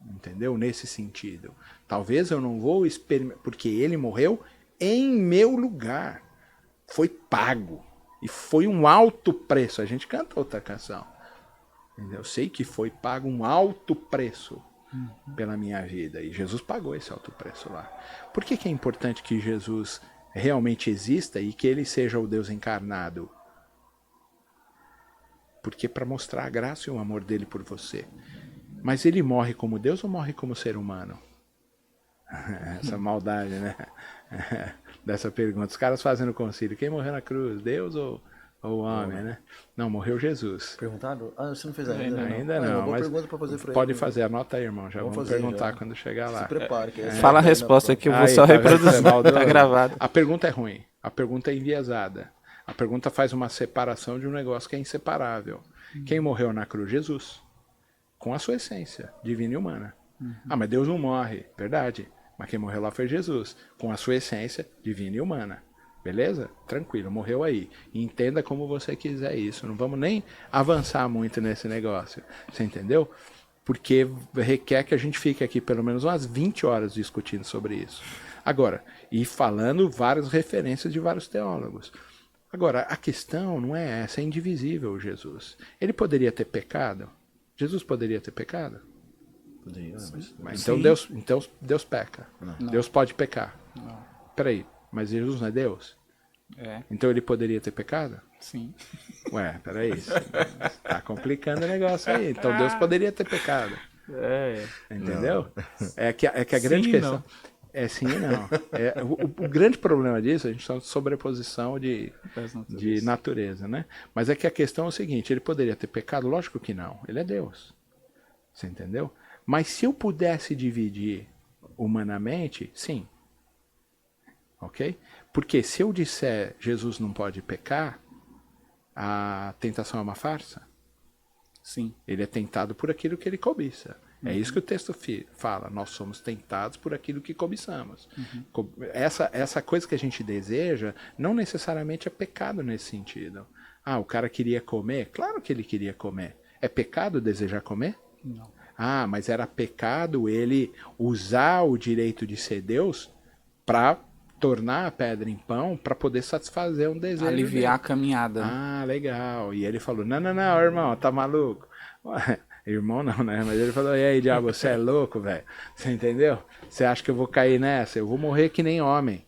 Entendeu? Nesse sentido. Talvez eu não vou experimentar, porque ele morreu em meu lugar. Foi pago. E foi um alto preço. A gente canta outra canção. Entendeu? Eu sei que foi pago um alto preço pela minha vida. E Jesus pagou esse alto preço lá. Por que é importante que Jesus realmente exista e que ele seja o Deus encarnado? Porque para mostrar a graça e o amor dele por você. Mas ele morre como Deus ou morre como ser humano? Essa maldade, né? Dessa pergunta. Os caras fazendo o concílio. Quem morreu na cruz? Deus ou o homem, né? Não, morreu Jesus. Perguntaram? Você não fez ainda? Ainda não. Uma boa Mas pergunta para fazer para ele. pode fazer, anota aí, irmão. Já vamos fazer, perguntar já. quando chegar lá. Se prepare. Que Fala a resposta que eu vou só reproduzir. Tá gravado. A pergunta é ruim. A pergunta é enviesada. A pergunta faz uma separação de um negócio que é inseparável. Quem morreu na cruz? Jesus. Com a sua essência, divina e humana. Mas Deus não morre. Verdade. Mas quem morreu lá foi Jesus. Com a sua essência, divina e humana. Beleza? Tranquilo, morreu aí. Entenda como você quiser isso. Não vamos nem avançar muito nesse negócio. Você entendeu? Porque requer que a gente fique aqui pelo menos umas 20 horas discutindo sobre isso. Agora, e falando várias referências de vários teólogos. Agora, a questão não é essa, é indivisível Jesus. Ele poderia ter pecado? Jesus poderia ter pecado? Poderia, Mas então Deus peca. Não. Deus pode pecar. Não. Peraí, mas Jesus não é Deus? É, Então ele poderia ter pecado? sim. Ué, peraí. Tá complicando o negócio aí. Então Deus poderia ter pecado. É. Entendeu? É que a grande Sim e questão. não. É sim e não. O grande problema disso, a gente está sobreposição de natureza, né? Mas é que a questão é o seguinte: ele poderia ter pecado? Lógico que não. Ele é Deus. Você entendeu? Mas se eu pudesse dividir humanamente, sim. Ok? Porque se eu disser Jesus não pode pecar, a tentação é uma farsa. Sim. Ele é tentado por aquilo que ele cobiça. É isso que o texto fala. Nós somos tentados por aquilo que cobiçamos. Essa coisa que a gente deseja não necessariamente é pecado nesse sentido. Ah, o cara queria comer? Claro que ele queria comer. É pecado desejar comer? Não. Ah, mas era pecado ele usar o direito de ser Deus para tornar a pedra em pão para poder satisfazer um desejo Aliviar a dele. caminhada. Né? Ah, legal. E ele falou, não, irmão, tá maluco? Ué, irmão não, né? Mas ele falou, e aí, diabo, você é louco, velho? Você entendeu? Você acha que eu vou cair nessa? Eu vou morrer que nem homem.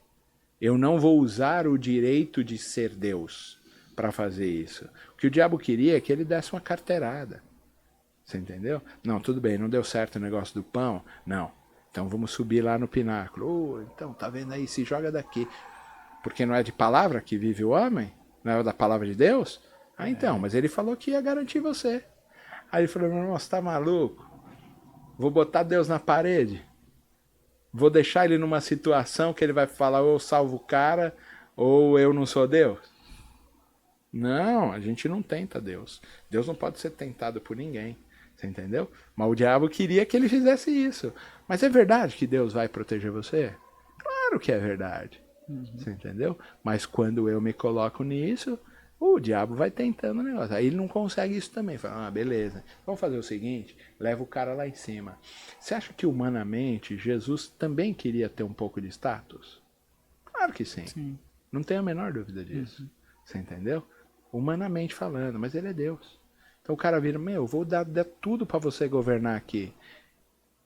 Eu não vou usar o direito de ser Deus para fazer isso. O que o diabo queria é que ele desse uma carteirada. Você entendeu? Não, tudo bem, não deu certo o negócio do pão? Não. Então vamos subir lá no pináculo. Então, tá vendo aí? Se joga daqui. Porque não é de palavra que vive o homem? Não é da palavra de Deus? Ah, então, mas ele falou que ia garantir você. Aí ele falou, meu irmão, você tá maluco? Vou botar Deus na parede? Vou deixar ele numa situação que ele vai falar, ou eu salvo o cara, ou eu não sou Deus? Não, a gente não tenta Deus. Deus não pode ser tentado por ninguém. Você entendeu? Mas o diabo queria que ele fizesse isso. Mas é verdade que Deus vai proteger você? Claro que é verdade. Você entendeu? Mas quando eu me coloco nisso, o diabo vai tentando o negócio. Aí ele não consegue isso também. Fala, beleza. Vamos fazer o seguinte, leva o cara lá em cima. Você acha que humanamente Jesus também queria ter um pouco de status? Claro que sim. Sim. Não tenho a menor dúvida disso. Você entendeu? Humanamente falando, mas ele é Deus. Então o cara vira, eu vou dar tudo pra você governar aqui.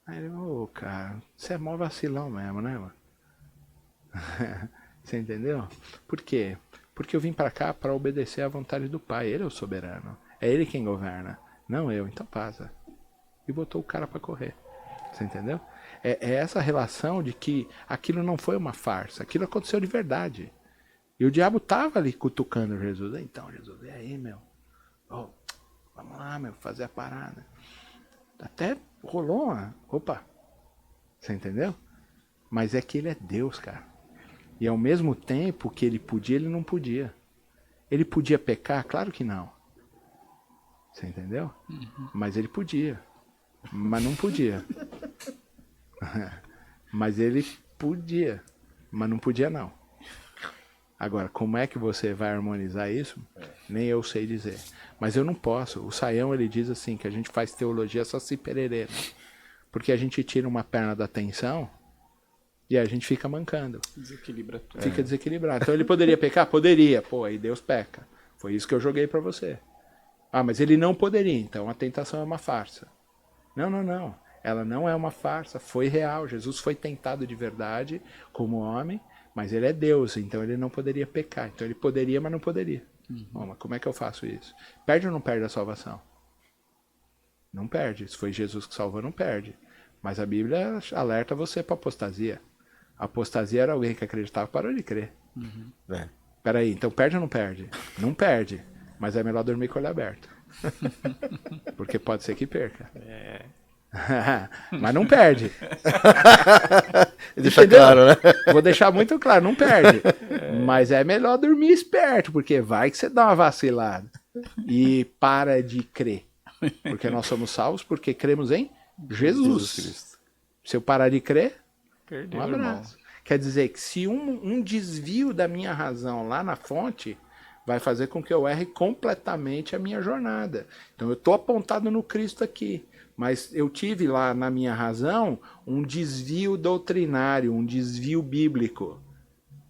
Aí ele, cara, você é mó vacilão mesmo, né, mano? Você entendeu? Por quê? Porque eu vim pra cá pra obedecer à vontade do Pai. Ele é o soberano. É ele quem governa, não eu. Então passa. E botou o cara pra correr. Você entendeu? É essa relação de que aquilo não foi uma farsa. Aquilo aconteceu de verdade. E o diabo tava ali cutucando Jesus. Então, Jesus, e aí, meu? Vamos lá, meu, fazer a parada. Até rolou uma... Opa! Você entendeu? Mas é que ele é Deus, cara. E ao mesmo tempo que ele podia, ele não podia. Ele podia pecar? Claro que não. Você entendeu? Mas ele podia. Mas não podia. Mas ele podia. Mas não podia não. Agora, como é que você vai harmonizar isso? Nem eu sei dizer. Mas eu não posso. O Saião, ele diz assim, que a gente faz teologia só se pererê, né? Porque a gente tira uma perna da tensão e a gente fica mancando. Desequilibra tudo. Fica desequilibrado. Então ele poderia pecar? Poderia. Pô, aí Deus peca. Foi isso que eu joguei pra você. Ah, mas ele não poderia. Então a tentação é uma farsa. Não. Ela não é uma farsa. Foi real. Jesus foi tentado de verdade como homem. Mas ele é Deus, então ele não poderia pecar. Então ele poderia, mas não poderia. Bom, mas como é que eu faço isso? Perde ou não perde a salvação? Não perde. Se foi Jesus que salvou, não perde. Mas a Bíblia alerta você para apostasia. A apostasia era alguém que acreditava e parou de crer. Peraí, então perde ou não perde? Não perde. Mas é melhor dormir com o olho aberto. Porque pode ser que perca. Mas não perde. Deixa claro, né? Vou deixar muito claro, não perde. Mas é melhor dormir esperto, porque vai que você dá uma vacilada. E para de crer. Porque nós somos salvos porque cremos em Jesus. Cristo. Se eu parar de crer, Perdeu, um abraço. Quer dizer que se um desvio da minha razão lá na fonte vai fazer com que eu erre completamente a minha jornada. Então eu estou apontado no Cristo aqui, mas eu tive lá na minha razão um desvio doutrinário, um desvio bíblico.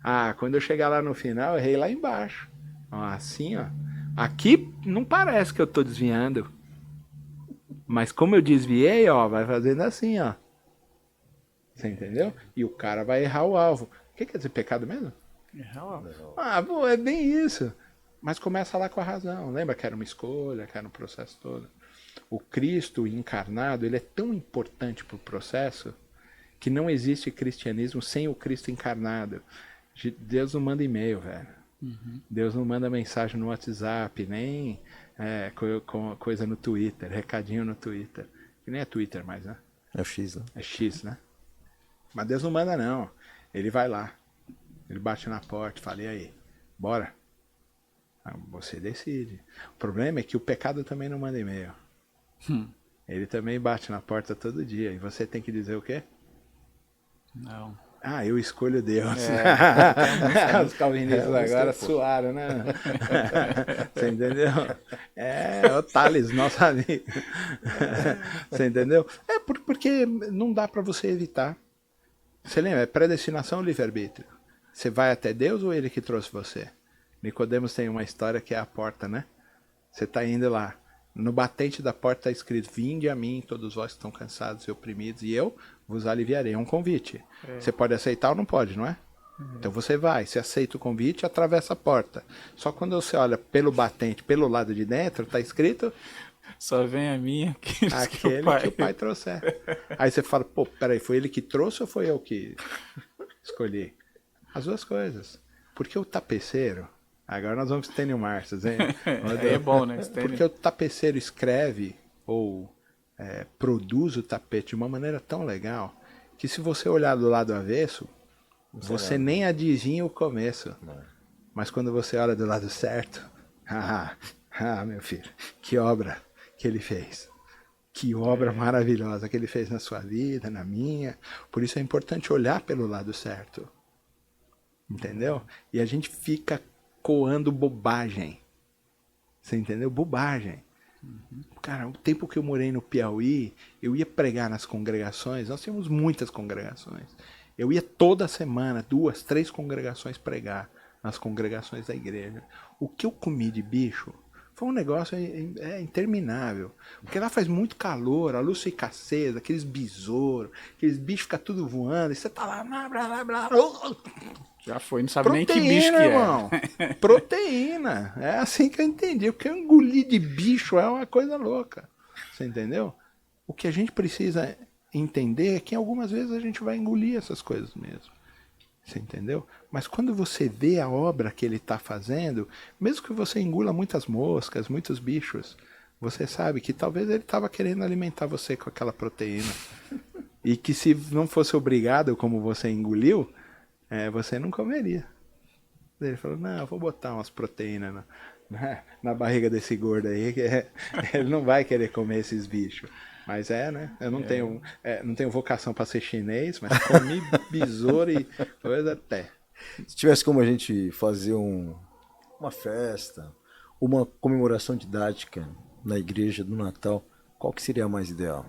Ah, quando eu chegar lá no final, eu errei lá embaixo. Ó, assim, ó. Aqui não parece que eu estou desviando. Mas como eu desviei, ó, vai fazendo assim, ó. Você entendeu? E o cara vai errar o alvo. O que quer dizer pecado mesmo? Ah, pô, é bem isso. Mas começa lá com a razão. Lembra que era uma escolha, que era um processo todo. O Cristo encarnado, ele é tão importante para o processo que não existe cristianismo sem o Cristo encarnado. Deus não manda e-mail, velho. Deus não manda mensagem no WhatsApp, nem coisa no Twitter, recadinho no Twitter. Que nem é Twitter mais, né? É o X, né? É X, né? Mas Deus não manda, não. Ele vai lá. Ele bate na porta e fala, e aí? Bora? Você decide. O problema é que o pecado também não manda e-mail. Ele também bate na porta todo dia. E você tem que dizer o quê? Não. Ah, eu escolho Deus. Os calvinistas agora suaram, né? Você entendeu? É o Thales, nosso amigo. Você entendeu? É porque não dá para você evitar. Você lembra? É predestinação ou livre-arbítrio? Você vai até Deus ou ele que trouxe você? Nicodemos tem uma história que é a porta, né? Você está indo lá. No batente da porta está escrito: vinde a mim, todos vós que estão cansados e oprimidos, e eu vos aliviarei. É um convite. Você pode aceitar ou não pode, não é? Então você vai, você aceita o convite e atravessa a porta. Só quando você olha pelo batente, pelo lado de dentro, está escrito: só vem a mim aquele que o pai trouxer. Aí você fala: pô, peraí, foi ele que trouxe ou foi eu que escolhi? As duas coisas. Porque o tapeceiro... Agora nós vamos Stênio Marças, hein? É bom, né? Stênio. Porque o tapeceiro escreve ou produz o tapete de uma maneira tão legal que se você olhar do lado avesso, você nem adivinha o começo. Não. Mas quando você olha do lado certo, meu filho, que obra que ele fez. Que obra maravilhosa que ele fez na sua vida, na minha. Por isso é importante olhar pelo lado certo. Entendeu? E a gente fica coando bobagem. Você entendeu? Bobagem. Cara, o tempo que eu morei no Piauí, eu ia pregar nas congregações. Nós tínhamos muitas congregações. Eu ia toda semana, 2, 3 congregações pregar nas congregações da igreja. O que eu comi de bicho foi um negócio interminável. Porque lá faz muito calor, a luz fica acesa, aqueles besouros, aqueles bichos ficam tudo voando, e você tá lá, blá, blá, blá, blá. Já foi, não sabe nem que bicho que irmão. Proteína. É assim que eu entendi. Porque eu engoli de bicho é uma coisa louca. Você entendeu? O que a gente precisa entender é que algumas vezes a gente vai engolir essas coisas mesmo. Você entendeu? Mas quando você vê a obra que ele está fazendo, mesmo que você engula muitas moscas, muitos bichos, você sabe que talvez ele estava querendo alimentar você com aquela proteína. E que se não fosse obrigado, como você engoliu, você não comeria. Ele falou: não, eu vou botar umas proteínas na barriga desse gordo aí, que ele não vai querer comer esses bichos. Mas né? Eu não tenho vocação para ser chinês, mas comi besouro e coisa até. Se tivesse como a gente fazer uma festa, uma comemoração didática na igreja do Natal, qual que seria a mais ideal?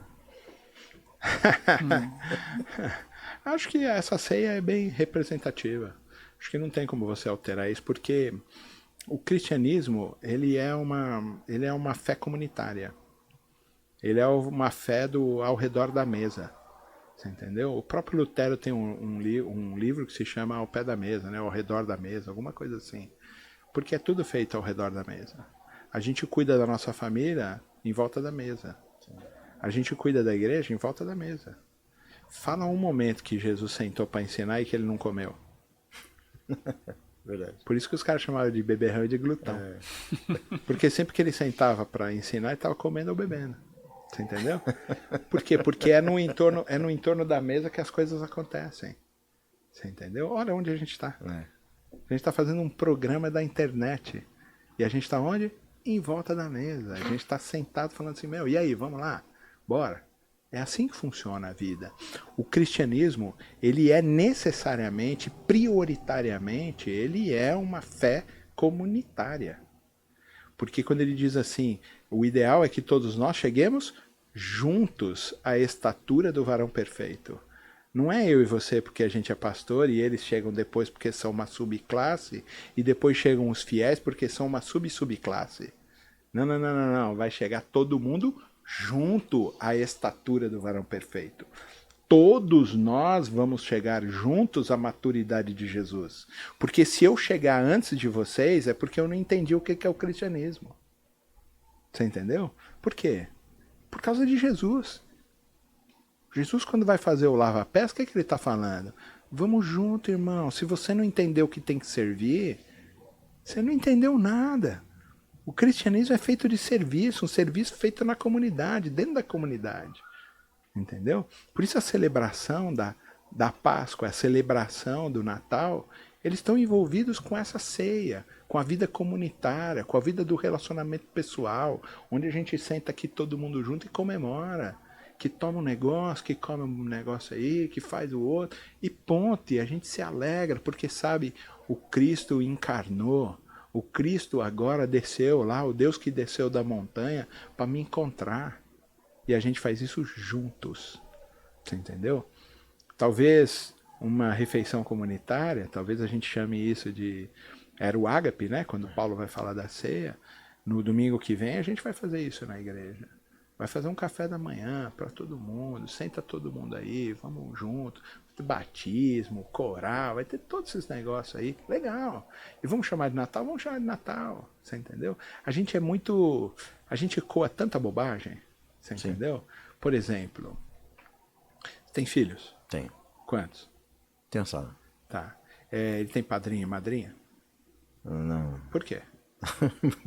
Acho que essa ceia é bem representativa. Acho que não tem como você alterar isso, porque o cristianismo ele é uma fé comunitária. Ele é uma fé ao redor da mesa. Você entendeu? O próprio Lutero tem um livro que se chama Ao Pé da Mesa, né? Ao redor da mesa, alguma coisa assim. Porque é tudo feito ao redor da mesa. A gente cuida da nossa família em volta da mesa. A gente cuida da igreja em volta da mesa. Fala um momento que Jesus sentou para ensinar e que ele não comeu. Verdade. Por isso que os caras chamavam de beberrão e de glutão. Porque sempre que ele sentava para ensinar, ele estava comendo ou bebendo. Você entendeu? Por quê? Porque é no entorno da mesa que as coisas acontecem. Você entendeu? Olha onde a gente está. A gente está fazendo um programa da internet. E a gente está onde? Em volta da mesa. A gente está sentado falando assim: e aí, vamos lá? Bora. É assim que funciona a vida. O cristianismo, ele é necessariamente, prioritariamente, ele é uma fé comunitária. Porque quando ele diz assim, o ideal é que todos nós cheguemos juntos à estatura do varão perfeito. Não é eu e você porque a gente é pastor e eles chegam depois porque são uma subclasse e depois chegam os fiéis porque são uma subclasse. Não, não, não, não, não. Vai chegar todo mundo junto à estatura do varão perfeito. Todos nós vamos chegar juntos à maturidade de Jesus. Porque se eu chegar antes de vocês, é porque eu não entendi o que é o cristianismo. Você entendeu? Por quê? Por causa de Jesus. Jesus, quando vai fazer o lava-pés, o que ele está falando? Vamos junto, irmão. Se você não entendeu o que tem que servir, você não entendeu nada. O cristianismo é feito de serviço, um serviço feito na comunidade, dentro da comunidade. Entendeu? Por isso a celebração da Páscoa, a celebração do Natal, eles estão envolvidos com essa ceia, com a vida comunitária, com a vida do relacionamento pessoal, onde a gente senta aqui todo mundo junto e comemora, que toma um negócio, que come um negócio aí, que faz o outro, e ponto, e a gente se alegra, porque sabe, o Cristo encarnou, o Cristo agora desceu lá, o Deus que desceu da montanha para me encontrar. E a gente faz isso juntos. Você entendeu? Talvez uma refeição comunitária, talvez a gente chame isso de... Era o ágape, né? Quando Paulo vai falar da ceia. No domingo que vem a gente vai fazer isso na igreja. Vai fazer um café da manhã para todo mundo. Senta todo mundo aí, vamos junto. Batismo, coral, vai ter todos esses negócios aí. Legal. E vamos chamar de Natal? Vamos chamar de Natal. Você entendeu? A gente é muito... A gente coa tanta bobagem. Você entendeu? Por exemplo, você tem filhos? Tem. Quantos? Tem assado. Tá. Ele tem padrinho e madrinha? Não. Por quê?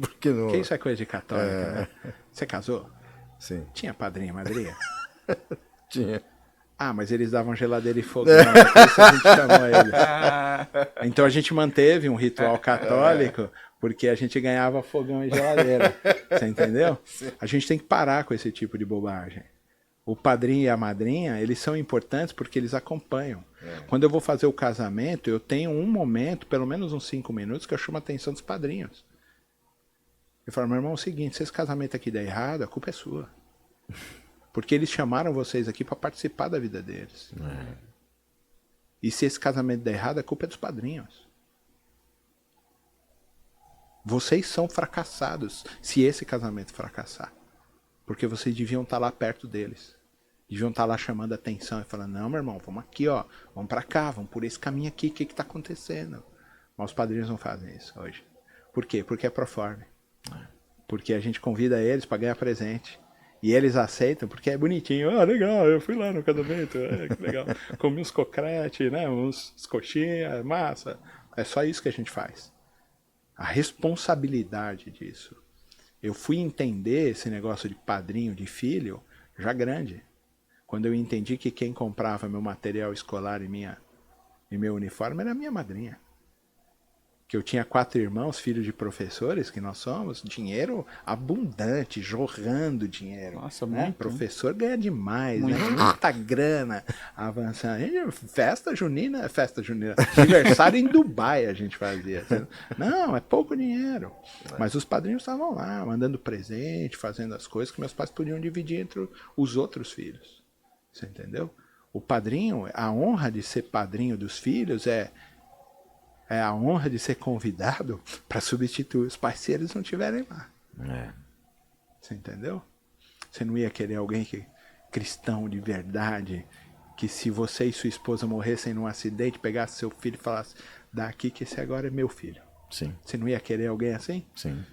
Porque não. Porque isso é coisa de católica, né? Você casou? Sim. Tinha padrinho e madrinha? Tinha. Ah, mas eles davam geladeira e fogão, por isso a gente chamou eles. Então a gente manteve um ritual católico porque a gente ganhava fogão e geladeira. Você entendeu? A gente tem que parar com esse tipo de bobagem. O padrinho e a madrinha, eles são importantes porque eles acompanham. Quando eu vou fazer o casamento, eu tenho um momento, pelo menos uns 5 minutos, que eu chamo a atenção dos padrinhos. Eu falo, meu irmão, é o seguinte, se esse casamento aqui der errado, a culpa é sua. Porque eles chamaram vocês aqui para participar da vida deles. E se esse casamento der errado, a culpa é dos padrinhos. Vocês são fracassados se esse casamento fracassar. Porque vocês deviam estar lá perto deles. Deviam estar lá chamando a atenção e falando, não, meu irmão, vamos aqui, ó. Vamos para cá, vamos por esse caminho aqui, o que está acontecendo? Mas os padrinhos não fazem isso hoje. Por quê? Porque é proforme. Porque a gente convida eles para ganhar presente. E eles aceitam porque é bonitinho. Ah, legal, eu fui lá no casamento, que legal. Comi uns cocrete, né, uns coxinhas, massa. É só isso que a gente faz. A responsabilidade disso. Eu fui entender esse negócio de padrinho, de filho, já grande. Quando eu entendi que quem comprava meu material escolar e meu uniforme era a minha madrinha. Que eu tinha 4 irmãos, filhos de professores, que nós somos, dinheiro abundante, jorrando dinheiro. Nossa, né? muito. Professor ganha demais, né? Muita grana avançando. Festa junina, aniversário em Dubai a gente fazia. Não, é pouco dinheiro. Mas os padrinhos estavam lá, mandando presente, fazendo as coisas que meus pais podiam dividir entre os outros filhos. Você entendeu? O padrinho, a honra de ser padrinho dos filhos é a honra de ser convidado para substituir os pais se eles não estiverem lá. Você entendeu? Você não ia querer alguém cristão de verdade, que se você e sua esposa morressem num acidente, pegasse seu filho e falasse, daqui que esse agora é meu filho. Sim. Você não ia querer alguém assim? Sim.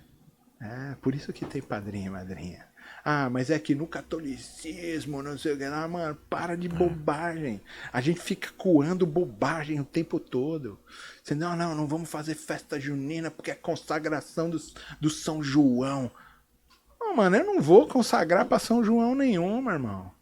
Por isso que tem padrinho e madrinha. Ah, mas é que no catolicismo, não sei o que lá, mano, para de bobagem. A gente fica coando bobagem o tempo todo. Você, não vamos fazer festa junina porque é consagração do São João. Não, mano, eu não vou consagrar para São João nenhum, meu irmão.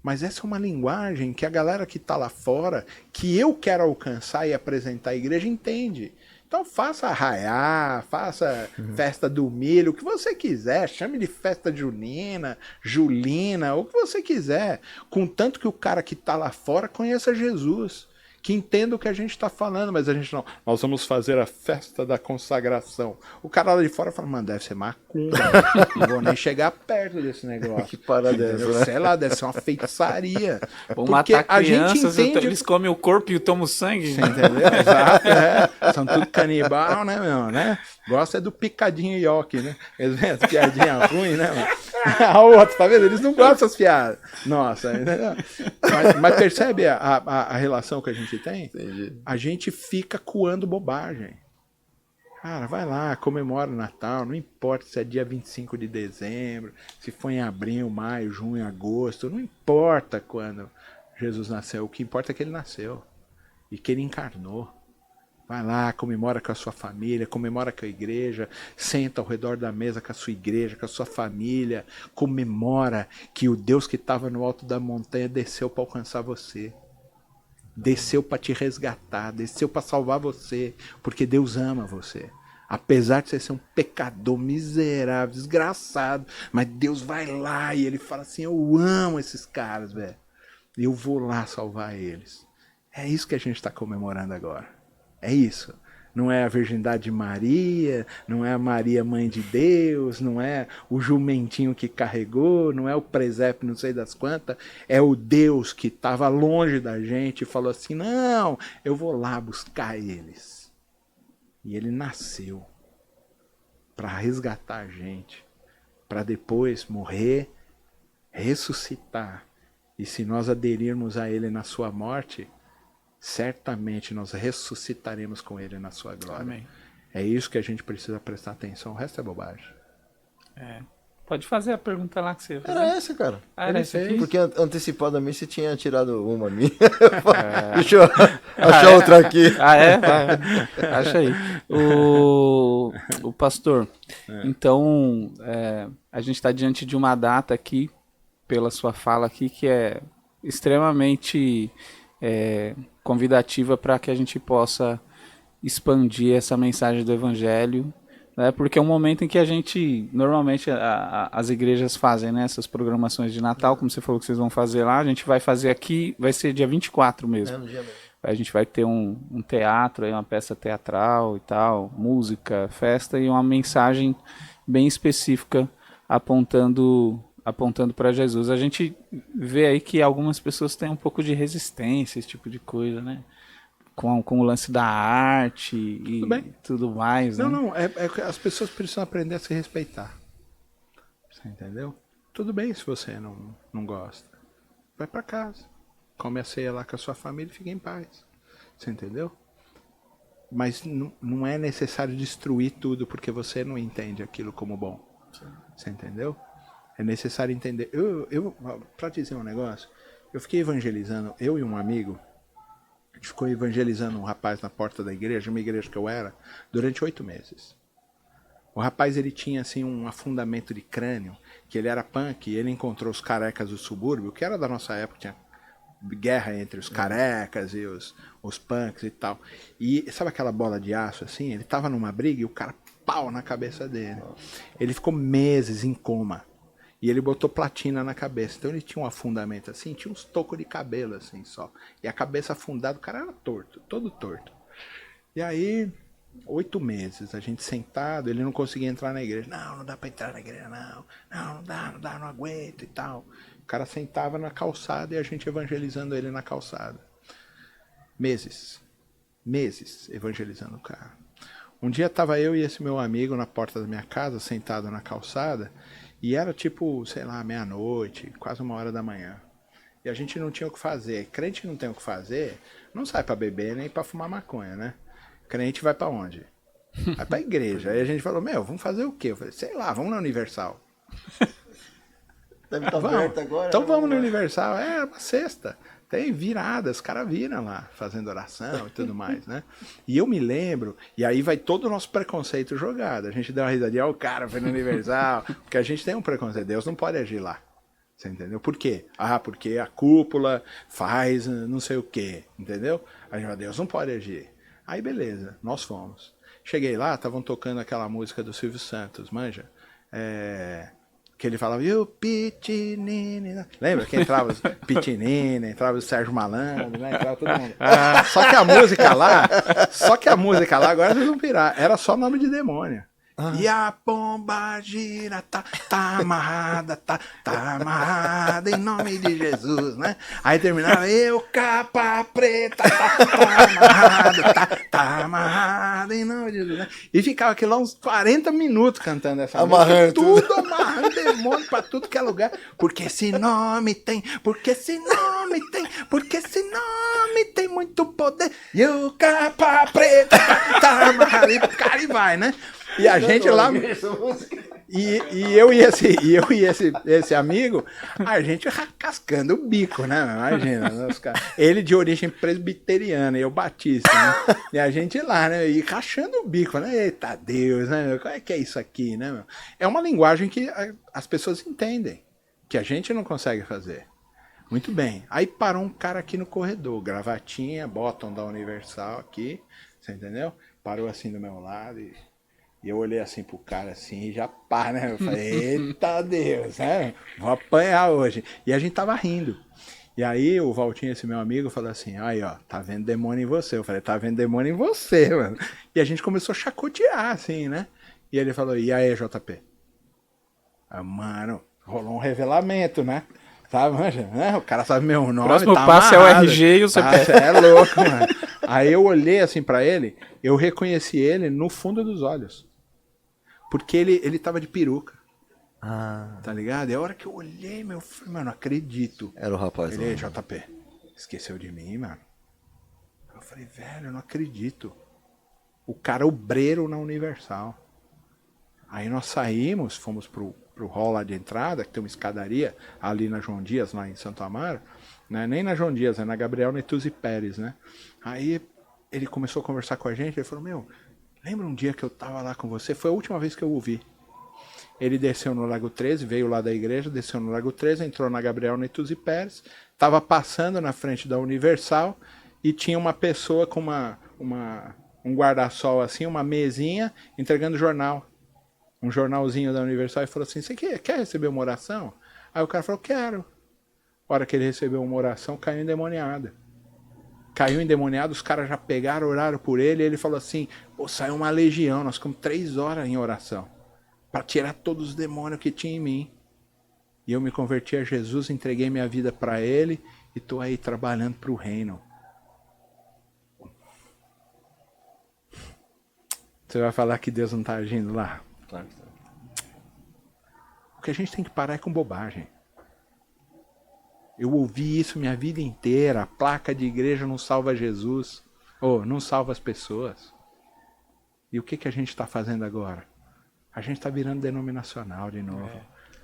Mas essa é uma linguagem que a galera que tá lá fora, que eu quero alcançar e apresentar à igreja, entende. Então faça arraiá, faça festa do milho, o que você quiser, chame de festa junina, julina, o que você quiser, contanto que o cara que está lá fora conheça Jesus, que entenda o que a gente está falando, mas a gente não, nós vamos fazer a festa da consagração. O cara lá de fora fala, mano, deve ser macumba, não vou nem chegar perto desse negócio. Que parada é essa, né? Sei lá, deve ser uma feitiçaria. Vão Porque matar a gente crianças, entende... eles comem o corpo e tomam o sangue. Você entendeu? Exato, é. São tudo canibal, né, meu, né? Gosta é do picadinho ioki, né? Eles veem as piadinhas ruins, né, mano? A outra, tá vendo? Eles não gostam das piadas. Nossa, entendeu? Mas percebe a relação que a gente tem? Entendi. A gente fica coando bobagem. Cara, vai lá, comemora o Natal, não importa se é dia 25 de dezembro, se foi em abril, maio, junho, agosto, não importa quando Jesus nasceu, o que importa é que ele nasceu e que ele encarnou. Vai lá, comemora com a sua família, comemora com a igreja, senta ao redor da mesa com a sua igreja, com a sua família, comemora que o Deus que estava no alto da montanha desceu para alcançar você. Desceu para te resgatar, desceu para salvar você, porque Deus ama você. Apesar de você ser um pecador miserável, desgraçado, mas Deus vai lá e ele fala assim, eu amo esses caras, velho. Eu vou lá salvar eles. É isso que a gente está comemorando agora. É isso. Não é a virgindade de Maria, não é a Maria mãe de Deus, não é o jumentinho que carregou, não é o presépio não sei das quantas, é o Deus que estava longe da gente e falou assim, não, eu vou lá buscar eles. E ele nasceu para resgatar a gente, para depois morrer, ressuscitar. E se nós aderirmos a ele na sua morte, certamente nós ressuscitaremos com ele na sua glória. Amém. É isso que a gente precisa prestar atenção, o resto é bobagem. É. Pode fazer a pergunta lá que você ia fazer. Era essa, cara. Ah, era esse aqui? Porque antecipadamente você tinha tirado uma minha. Deixa eu achar outra aqui. Ah, é? Vai. Acha aí. O pastor, então, a gente está diante de uma data aqui, pela sua fala aqui, que é extremamente convidativa para que a gente possa expandir essa mensagem do Evangelho, né? Porque é um momento em que a gente, normalmente as igrejas fazem, né, essas programações de Natal, como você falou que vocês vão fazer lá, a gente vai fazer aqui, vai ser dia 24 mesmo. No dia mesmo. A gente vai ter um teatro, uma peça teatral e tal, música, festa e uma mensagem bem específica apontando para Jesus. A gente vê aí que algumas pessoas têm um pouco de resistência, esse tipo de coisa, né? Com o lance da arte e tudo mais, né? Não, as pessoas precisam aprender a se respeitar. Você entendeu? Tudo bem se você não gosta. Vai pra casa. Come a ceia lá com a sua família e fica em paz. Você entendeu? Mas não é necessário destruir tudo porque você não entende aquilo como bom. Você entendeu? É necessário entender. Pra dizer um negócio, eu fiquei evangelizando, eu e um amigo, a gente ficou evangelizando um rapaz na porta da igreja, uma igreja que eu era, durante 8 meses. O rapaz, ele tinha assim um afundamento de crânio, que ele era punk, e ele encontrou os carecas do subúrbio, que era da nossa época, tinha guerra entre os carecas e os punks e tal. E sabe aquela bola de aço assim? Ele tava numa briga e o cara pau na cabeça dele. Ele ficou meses em coma. E ele botou platina na cabeça. Então ele tinha um afundamento assim, tinha uns tocos de cabelo assim só. E a cabeça afundada, o cara era torto, todo torto. E aí, 8 meses, a gente sentado, ele não conseguia entrar na igreja. Não dá pra entrar na igreja, não. Não dá, não aguento e tal. O cara sentava na calçada e a gente evangelizando ele na calçada. Meses evangelizando o cara. Um dia tava eu e esse meu amigo na porta da minha casa, sentado na calçada, e era tipo, sei lá, meia-noite, quase 1h da manhã. E a gente não tinha o que fazer. Crente não tem o que fazer, não sai pra beber nem pra fumar maconha, né? Crente vai pra onde? Vai pra igreja. Aí a gente falou, vamos fazer o quê? Eu falei, sei lá, vamos na Universal. Deve estar aberto agora. Então vamos no Universal. É uma sexta. Tem viradas, os caras viram lá, fazendo oração e tudo mais, né? E eu me lembro, e aí vai todo o nosso preconceito jogado. A gente deu uma risadinha, o cara foi no Universal, porque a gente tem um preconceito, Deus não pode agir lá. Você entendeu? Por quê? Porque a cúpula faz não sei o quê, entendeu? A gente fala, Deus não pode agir. Aí beleza, nós fomos. Cheguei lá, estavam tocando aquela música do Silvio Santos, manja? Que ele falava, e o Pitinini. Lembra que entrava os Pitinini, entrava o Sérgio Malandro, né? Entrava todo mundo. Só que a música lá, agora vocês vão pirar, era só nome de demônio. E a pomba gira, tá amarrada, tá amarrada em nome de Jesus, né? Aí terminava, eu capa preta, tá amarrada em nome de Jesus, né? E ficava aquilo lá uns 40 minutos cantando essa música. Tudo amarrando demônio pra tudo que é lugar. Porque esse nome tem, porque esse nome tem, porque esse nome tem muito poder. E o capa preta, tá amarrada, e cara, e vai, né? E a gente lá. E eu e esse amigo, a gente cascando o bico, né? Imagina. Ele de origem presbiteriana e eu batista, né? E a gente lá, né? E rachando o bico, né? Eita Deus, né? Como é que é isso aqui, né? Meu? É uma linguagem que as pessoas entendem, que a gente não consegue fazer. Muito bem. Aí parou um cara aqui no corredor, gravatinha, bottom da Universal aqui, você entendeu? Parou assim do meu lado e eu olhei assim pro cara assim e já pá, né? Eu falei, eita Deus, né? Vou apanhar hoje. E a gente tava rindo. E aí o Valtinho, esse meu amigo, falou assim, aí ó, tá vendo demônio em você. Eu falei, tá vendo demônio em você, mano. E a gente começou a chacotear, assim, né? E ele falou, e aí, JP? Mano, rolou um revelamento, né? Sabe, manja, né? O cara sabe meu nome. Próximo tá passo amarrado. É o RG e o CPF. É louco, mano. Aí eu olhei assim pra ele, eu reconheci ele no fundo dos olhos. Porque ele tava de peruca. Tá ligado? E a hora que eu olhei, meu filho, mano, não acredito. Era o rapaz. Ele, JP, esqueceu de mim, mano. Eu falei, velho, eu não acredito. O cara obreiro na Universal. Aí nós saímos, fomos pro hall lá de entrada, que tem uma escadaria ali na João Dias, lá em Santo Amaro. Né? Nem na João Dias, é na Gabriel Netuzzi Pérez, né? Aí ele começou a conversar com a gente, ele falou, meu, lembra um dia que eu tava lá com você? Foi a última vez que eu o vi. Ele desceu no Lago 13, veio lá da igreja, desceu no Lago 13, entrou na Gabriel Netuzzi Pérez, tava passando na frente da Universal e tinha uma pessoa com um guarda-sol assim, uma mesinha, entregando jornal. Um jornalzinho da Universal e falou assim, você quer receber uma oração? Aí o cara falou, quero. A hora que ele recebeu uma oração, caiu endemoniada. Caiu endemoniado, os caras já pegaram, oraram por ele, e ele falou assim, pô, saiu uma legião, nós ficamos 3 horas em oração, para tirar todos os demônios que tinha em mim. E eu me converti a Jesus, entreguei minha vida para ele, e tô aí trabalhando para o reino. Você vai falar que Deus não tá agindo lá? Claro que tá. O que a gente tem que parar é com bobagem. Eu ouvi isso minha vida inteira. A placa de igreja não salva Jesus. Ou não salva as pessoas. E o que a gente está fazendo agora? A gente está virando denominacional de novo.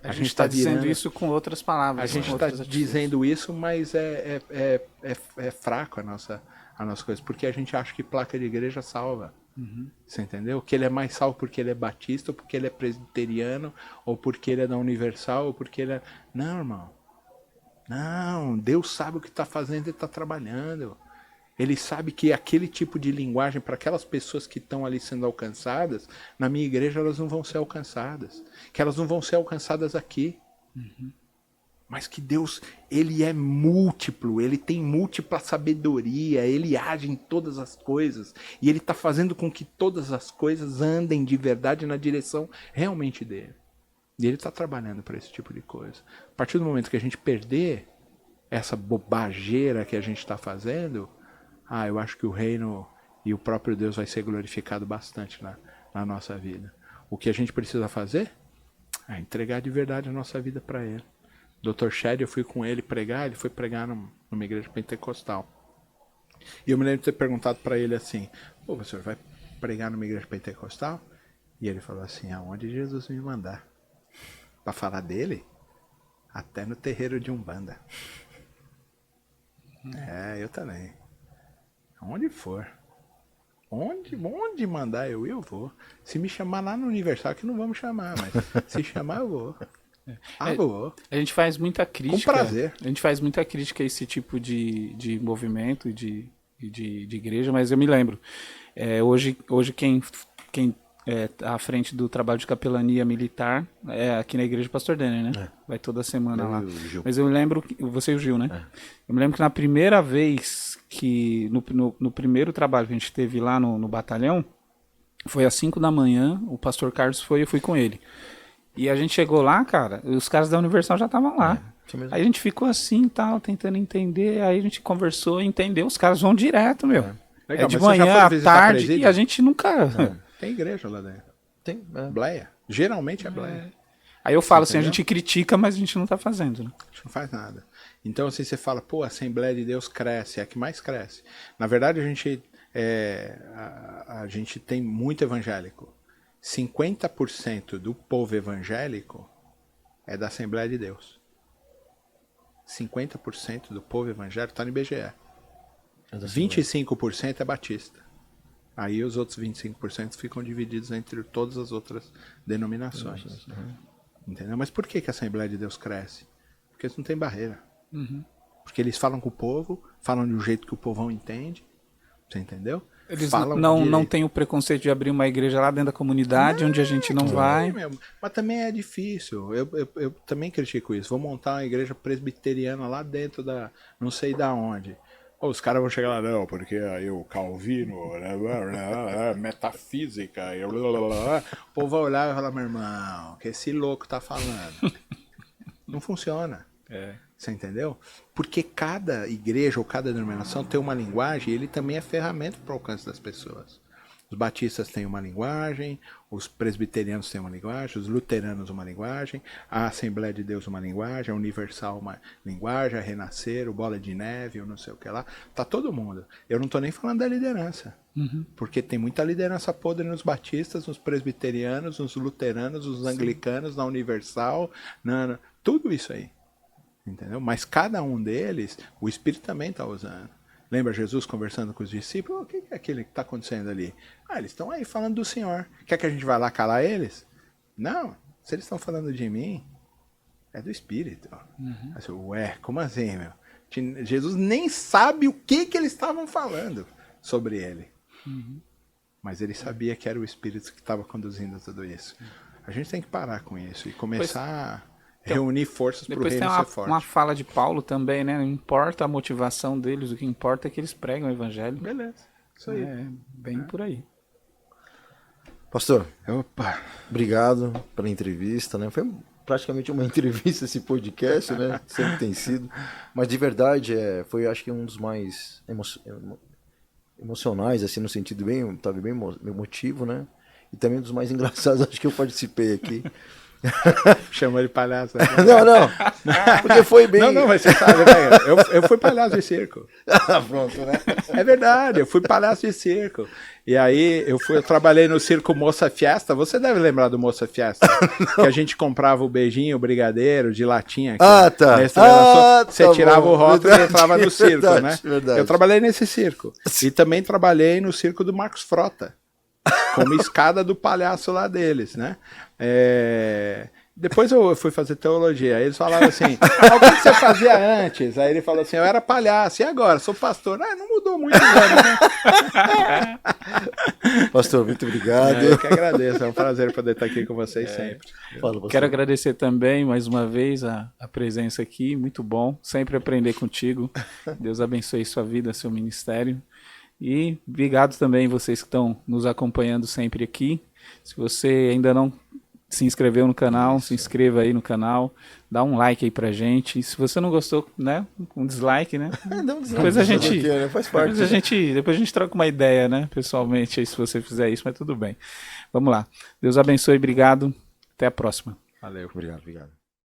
A gente está dizendo isso com outras palavras. A gente está dizendo isso, mas é fraco a nossa coisa. Porque a gente acha que placa de igreja salva. Uhum. Você entendeu? Que ele é mais salvo porque ele é batista, ou porque ele é presbiteriano, ou porque ele é da Universal, ou porque ele é... Não, irmão. Não, Deus sabe o que está fazendo, Ele está trabalhando. Ele sabe que aquele tipo de linguagem, para aquelas pessoas que estão ali sendo alcançadas, na minha igreja elas não vão ser alcançadas. Que elas não vão ser alcançadas aqui. Uhum. Mas que Deus, Ele é múltiplo, Ele tem múltipla sabedoria, Ele age em todas as coisas. E Ele está fazendo com que todas as coisas andem de verdade na direção realmente dEle. E Ele está trabalhando para esse tipo de coisa. A partir do momento que a gente perder essa bobageira que a gente está fazendo, eu acho que o reino e o próprio Deus vai ser glorificado bastante na nossa vida. O que a gente precisa fazer é entregar de verdade a nossa vida para Ele. Dr. Shed, eu fui com ele pregar, ele foi pregar numa igreja pentecostal. E eu me lembro de ter perguntado para ele assim, pô, pastor, vai pregar numa igreja pentecostal? E ele falou assim, aonde Jesus me mandar. Para falar dele, até no terreiro de Umbanda. Eu também. Onde for. Onde mandar eu vou. Se me chamar lá no Universal, que não vão me chamar, mas se chamar eu vou. Vou. A gente faz muita crítica. Com prazer. A gente faz muita crítica a esse tipo de movimento e de igreja, mas eu me lembro. Hoje quem quem tá à frente do trabalho de capelania militar é aqui na igreja Pastor Denner, né? Vai toda semana lá. Mas eu lembro, você e o Gil, né? Eu me lembro que na primeira vez que, no primeiro trabalho que a gente teve lá no batalhão, foi às 5 da manhã, o pastor Carlos foi e eu fui com ele. E a gente chegou lá, cara, os caras da Universal já estavam lá. Aí a gente ficou assim, tal, tentando entender, aí a gente conversou e entendeu, os caras vão direto, meu. Legal, De mas você já manhã, foi à visitar tarde, presídio? e a gente nunca... Tem igreja lá dentro. Tem, Bleia. Geralmente é bleia. Aí eu falo assim, Entendeu? a gente critica, mas a gente não tá fazendo, né? A gente não faz nada. Então, assim, você fala, pô, a Assembleia de Deus cresce, é a que mais cresce. Na verdade, a gente tem muito evangélico. 50% do povo evangélico é da Assembleia de Deus. 50% do povo evangélico está no IBGE. 25% é batista. Aí os outros 25% ficam divididos entre todas as outras denominações. Entendeu? Mas por que a Assembleia de Deus cresce? Porque eles não têm barreira. Porque eles falam com o povo, falam de um jeito que o povão entende. Você entendeu? Eles Falam não direito. têm o preconceito de abrir uma igreja lá dentro da comunidade, onde a gente não vai. Mas também é difícil. Eu também critico isso. Vou montar uma igreja presbiteriana lá dentro da... não sei da onde. Os caras vão chegar lá, não, porque aí o Calvino, metafísica, o povo vai olhar e vai falar, meu irmão, o que esse louco tá falando? Não funciona. Você entendeu? Porque cada igreja ou cada denominação tem uma linguagem e ele também é ferramenta para o alcance das pessoas. Os batistas têm uma linguagem, os presbiterianos têm uma linguagem, os luteranos uma linguagem, a Assembleia de Deus uma linguagem, a Universal uma linguagem, a Renascer, o Bola de Neve, eu não sei o que lá. Tá todo mundo. Eu não tô nem falando da liderança. Porque tem muita liderança podre nos batistas, nos presbiterianos, nos luteranos, nos anglicanos, na Universal, tudo isso aí. Entendeu? Mas cada um deles, o Espírito também está usando. Lembra Jesus conversando com os discípulos? O que é aquilo que está acontecendo ali? Eles estão aí falando do Senhor. Quer que a gente vá lá calar eles? Não. Se eles estão falando de mim, é do Espírito. Assim, ué, como assim, meu? Jesus nem sabe o que eles estavam falando sobre ele. Mas ele sabia que era o Espírito que estava conduzindo tudo isso. A gente tem que parar com isso e começar a reunir forças para o reino ser forte. Uma fala de Paulo também, né? Não importa a motivação deles, o que importa é que eles pregam o evangelho. Beleza, isso aí. É bem por aí. Pastor, Opa! obrigado pela entrevista, né? Foi praticamente uma entrevista esse podcast, né? Sempre tem sido. Mas de verdade, foi acho que um dos mais emocionais, assim, no sentido bem, tava bem emotivo, né? E também um dos mais engraçados, acho que eu participei aqui. Chamou de palhaço. Não. Porque foi bem... Não, mas você sabe, né? Eu fui palhaço de circo. Pronto, né? É verdade, eu fui palhaço de circo. E aí eu trabalhei no circo Moça Fiesta. Você deve lembrar do Moça Fiesta. Que a gente comprava o beijinho, o brigadeiro de latinha. Tá. Você tirava o rótulo e entrava no circo, verdade, né? Verdade. Eu trabalhei nesse circo. E também trabalhei no circo do Marcos Frota. Como escada do palhaço lá deles, né? Depois eu fui fazer teologia. Aí eles falaram assim, o que você fazia antes? Aí ele falou assim, eu era palhaço. E agora? Sou pastor. Não mudou muito, né? Pastor, muito obrigado. Eu que agradeço. É um prazer poder estar aqui com vocês sempre. Fala, pastor. Quero agradecer também, mais uma vez, a presença aqui. Muito bom. Sempre aprender contigo. Deus abençoe sua vida, seu ministério. E obrigado também vocês que estão nos acompanhando sempre aqui. Se você ainda não se inscreveu no canal, se inscreva aí no canal, dá um like aí pra gente. E se você não gostou, né, um dislike, né? Depois a gente, faz parte. depois a gente troca uma ideia, né, pessoalmente, aí se você fizer isso, mas tudo bem. Vamos lá. Deus abençoe, obrigado. Até a próxima. Valeu. Obrigado.